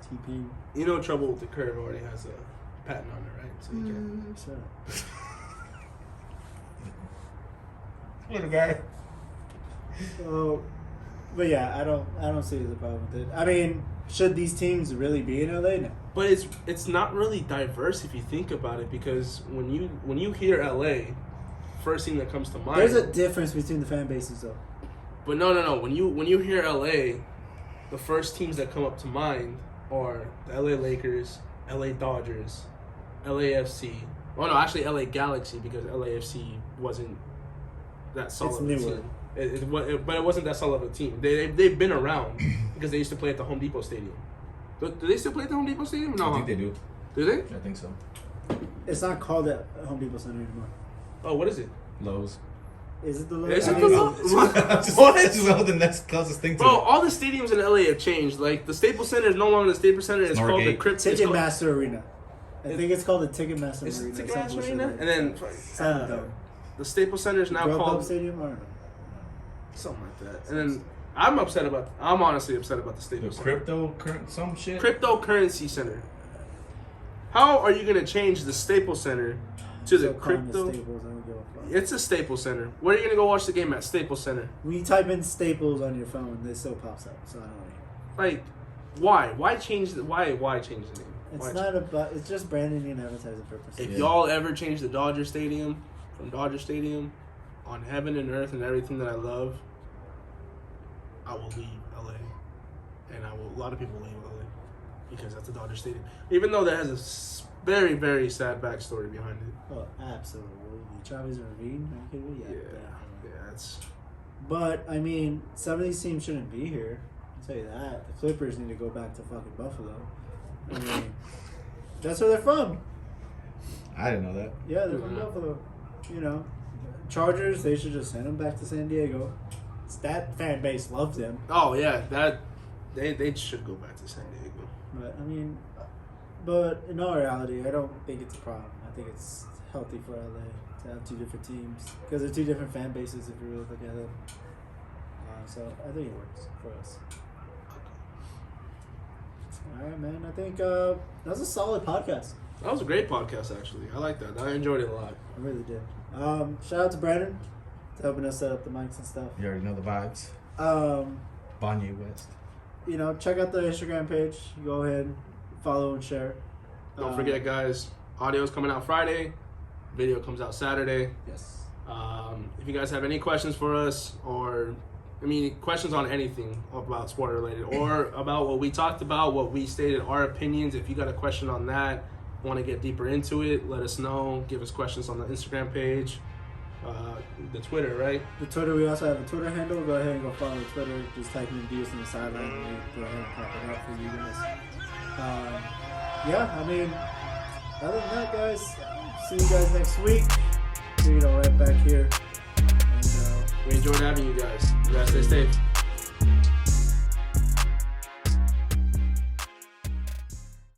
T-Pain. You know, Trouble with the Curve already has a patent on it, right? So you can. Shut up. Little guy. So, but yeah, I don't see the problem with it. I mean, should these teams really be in LA now? But it's not really diverse if you think about it, because when you hear LA, first thing that comes to mind. There's a difference between the fan bases, though. But no. When you hear LA, the first teams that come up to mind are the LA Lakers, LA Dodgers, LAFC. Well, no, actually LA Galaxy, because LAFC wasn't that solid. It's newer. But it wasn't that solid of a team. They've been around because they used to play at the Home Depot Stadium. Do they still play at the Home Depot Stadium? No, I think they do. Do they? I think so. It's not called the Home Depot Center anymore. Oh, what is it? Lowe's. Is it the Lowe's? Is it I the don't know. Lowe's? That's just the next closest thing to Bro, it. all the stadiums in LA have changed. Like the Staples Center is no longer the Staples Center. It's called the Crypt. Ticketmaster Arena. I think it's called the Ticketmaster It's Arena. Ticketmaster Arena, and then the Staples Center is now Grove called Up Stadium. I don't know. something like that. And then I'm honestly upset about the The Staples Center. some shit. Cryptocurrency Center. How are you gonna change the Staples Center to the So call them crypto? Staples, I don't give a fuck. It's a Staples Center. Where are you gonna go watch the game at? Staples Center. When you type in Staples on your phone, this still pops up. So I don't know. Like, why? Why change the? Why change the name? It's Why not about. It's just branding and advertising purposes. If y'all ever change the Dodger Stadium from Dodger Stadium on heaven and earth and everything that I love, I will leave LA. And a lot of people leave LA because that's the Dodger Stadium. Even though that has a very, very sad backstory behind it. Oh, absolutely. Travis Ravine? Are you kidding me? Yeah, it's... But, I mean, some of these teams shouldn't be here. tell you that. The Clippers need to go back to fucking Buffalo. I mean, that's where they're from. I didn't know that. Yeah, they're from Buffalo. You know, Chargers, they should just send them back to San Diego. That fan base loves them. Oh yeah, that they should go back to San Diego. But I mean, but in all reality, I don't think it's a problem. I think it's healthy for LA to have two different teams because they're two different fan bases if you really look at it. So I think it works for us. All right, man. I think that was a solid podcast. That was a great podcast, actually. I like that. I enjoyed it a lot. I really did. Shout out to Brandon for helping us set up the mics and stuff. You already know the vibes. Kanye West. You know, check out the Instagram page. Go ahead, follow and share. Don't forget, guys. Audio's coming out Friday. Video comes out Saturday. Yes. If you guys have any questions for us, or questions on anything about sport related, or about what we talked about, what we stated, our opinions. If you got a question on that, want to get deeper into it, let us know. Give us questions on the Instagram page, the Twitter, right? The Twitter, we also have a Twitter handle. Go ahead and go follow the Twitter. Just type in Diaz in the sideline and go ahead and pop it up for you guys. Yeah, I mean, other than that, guys, see you guys next week. Right back here. And we enjoyed having you guys. You guys stay safe.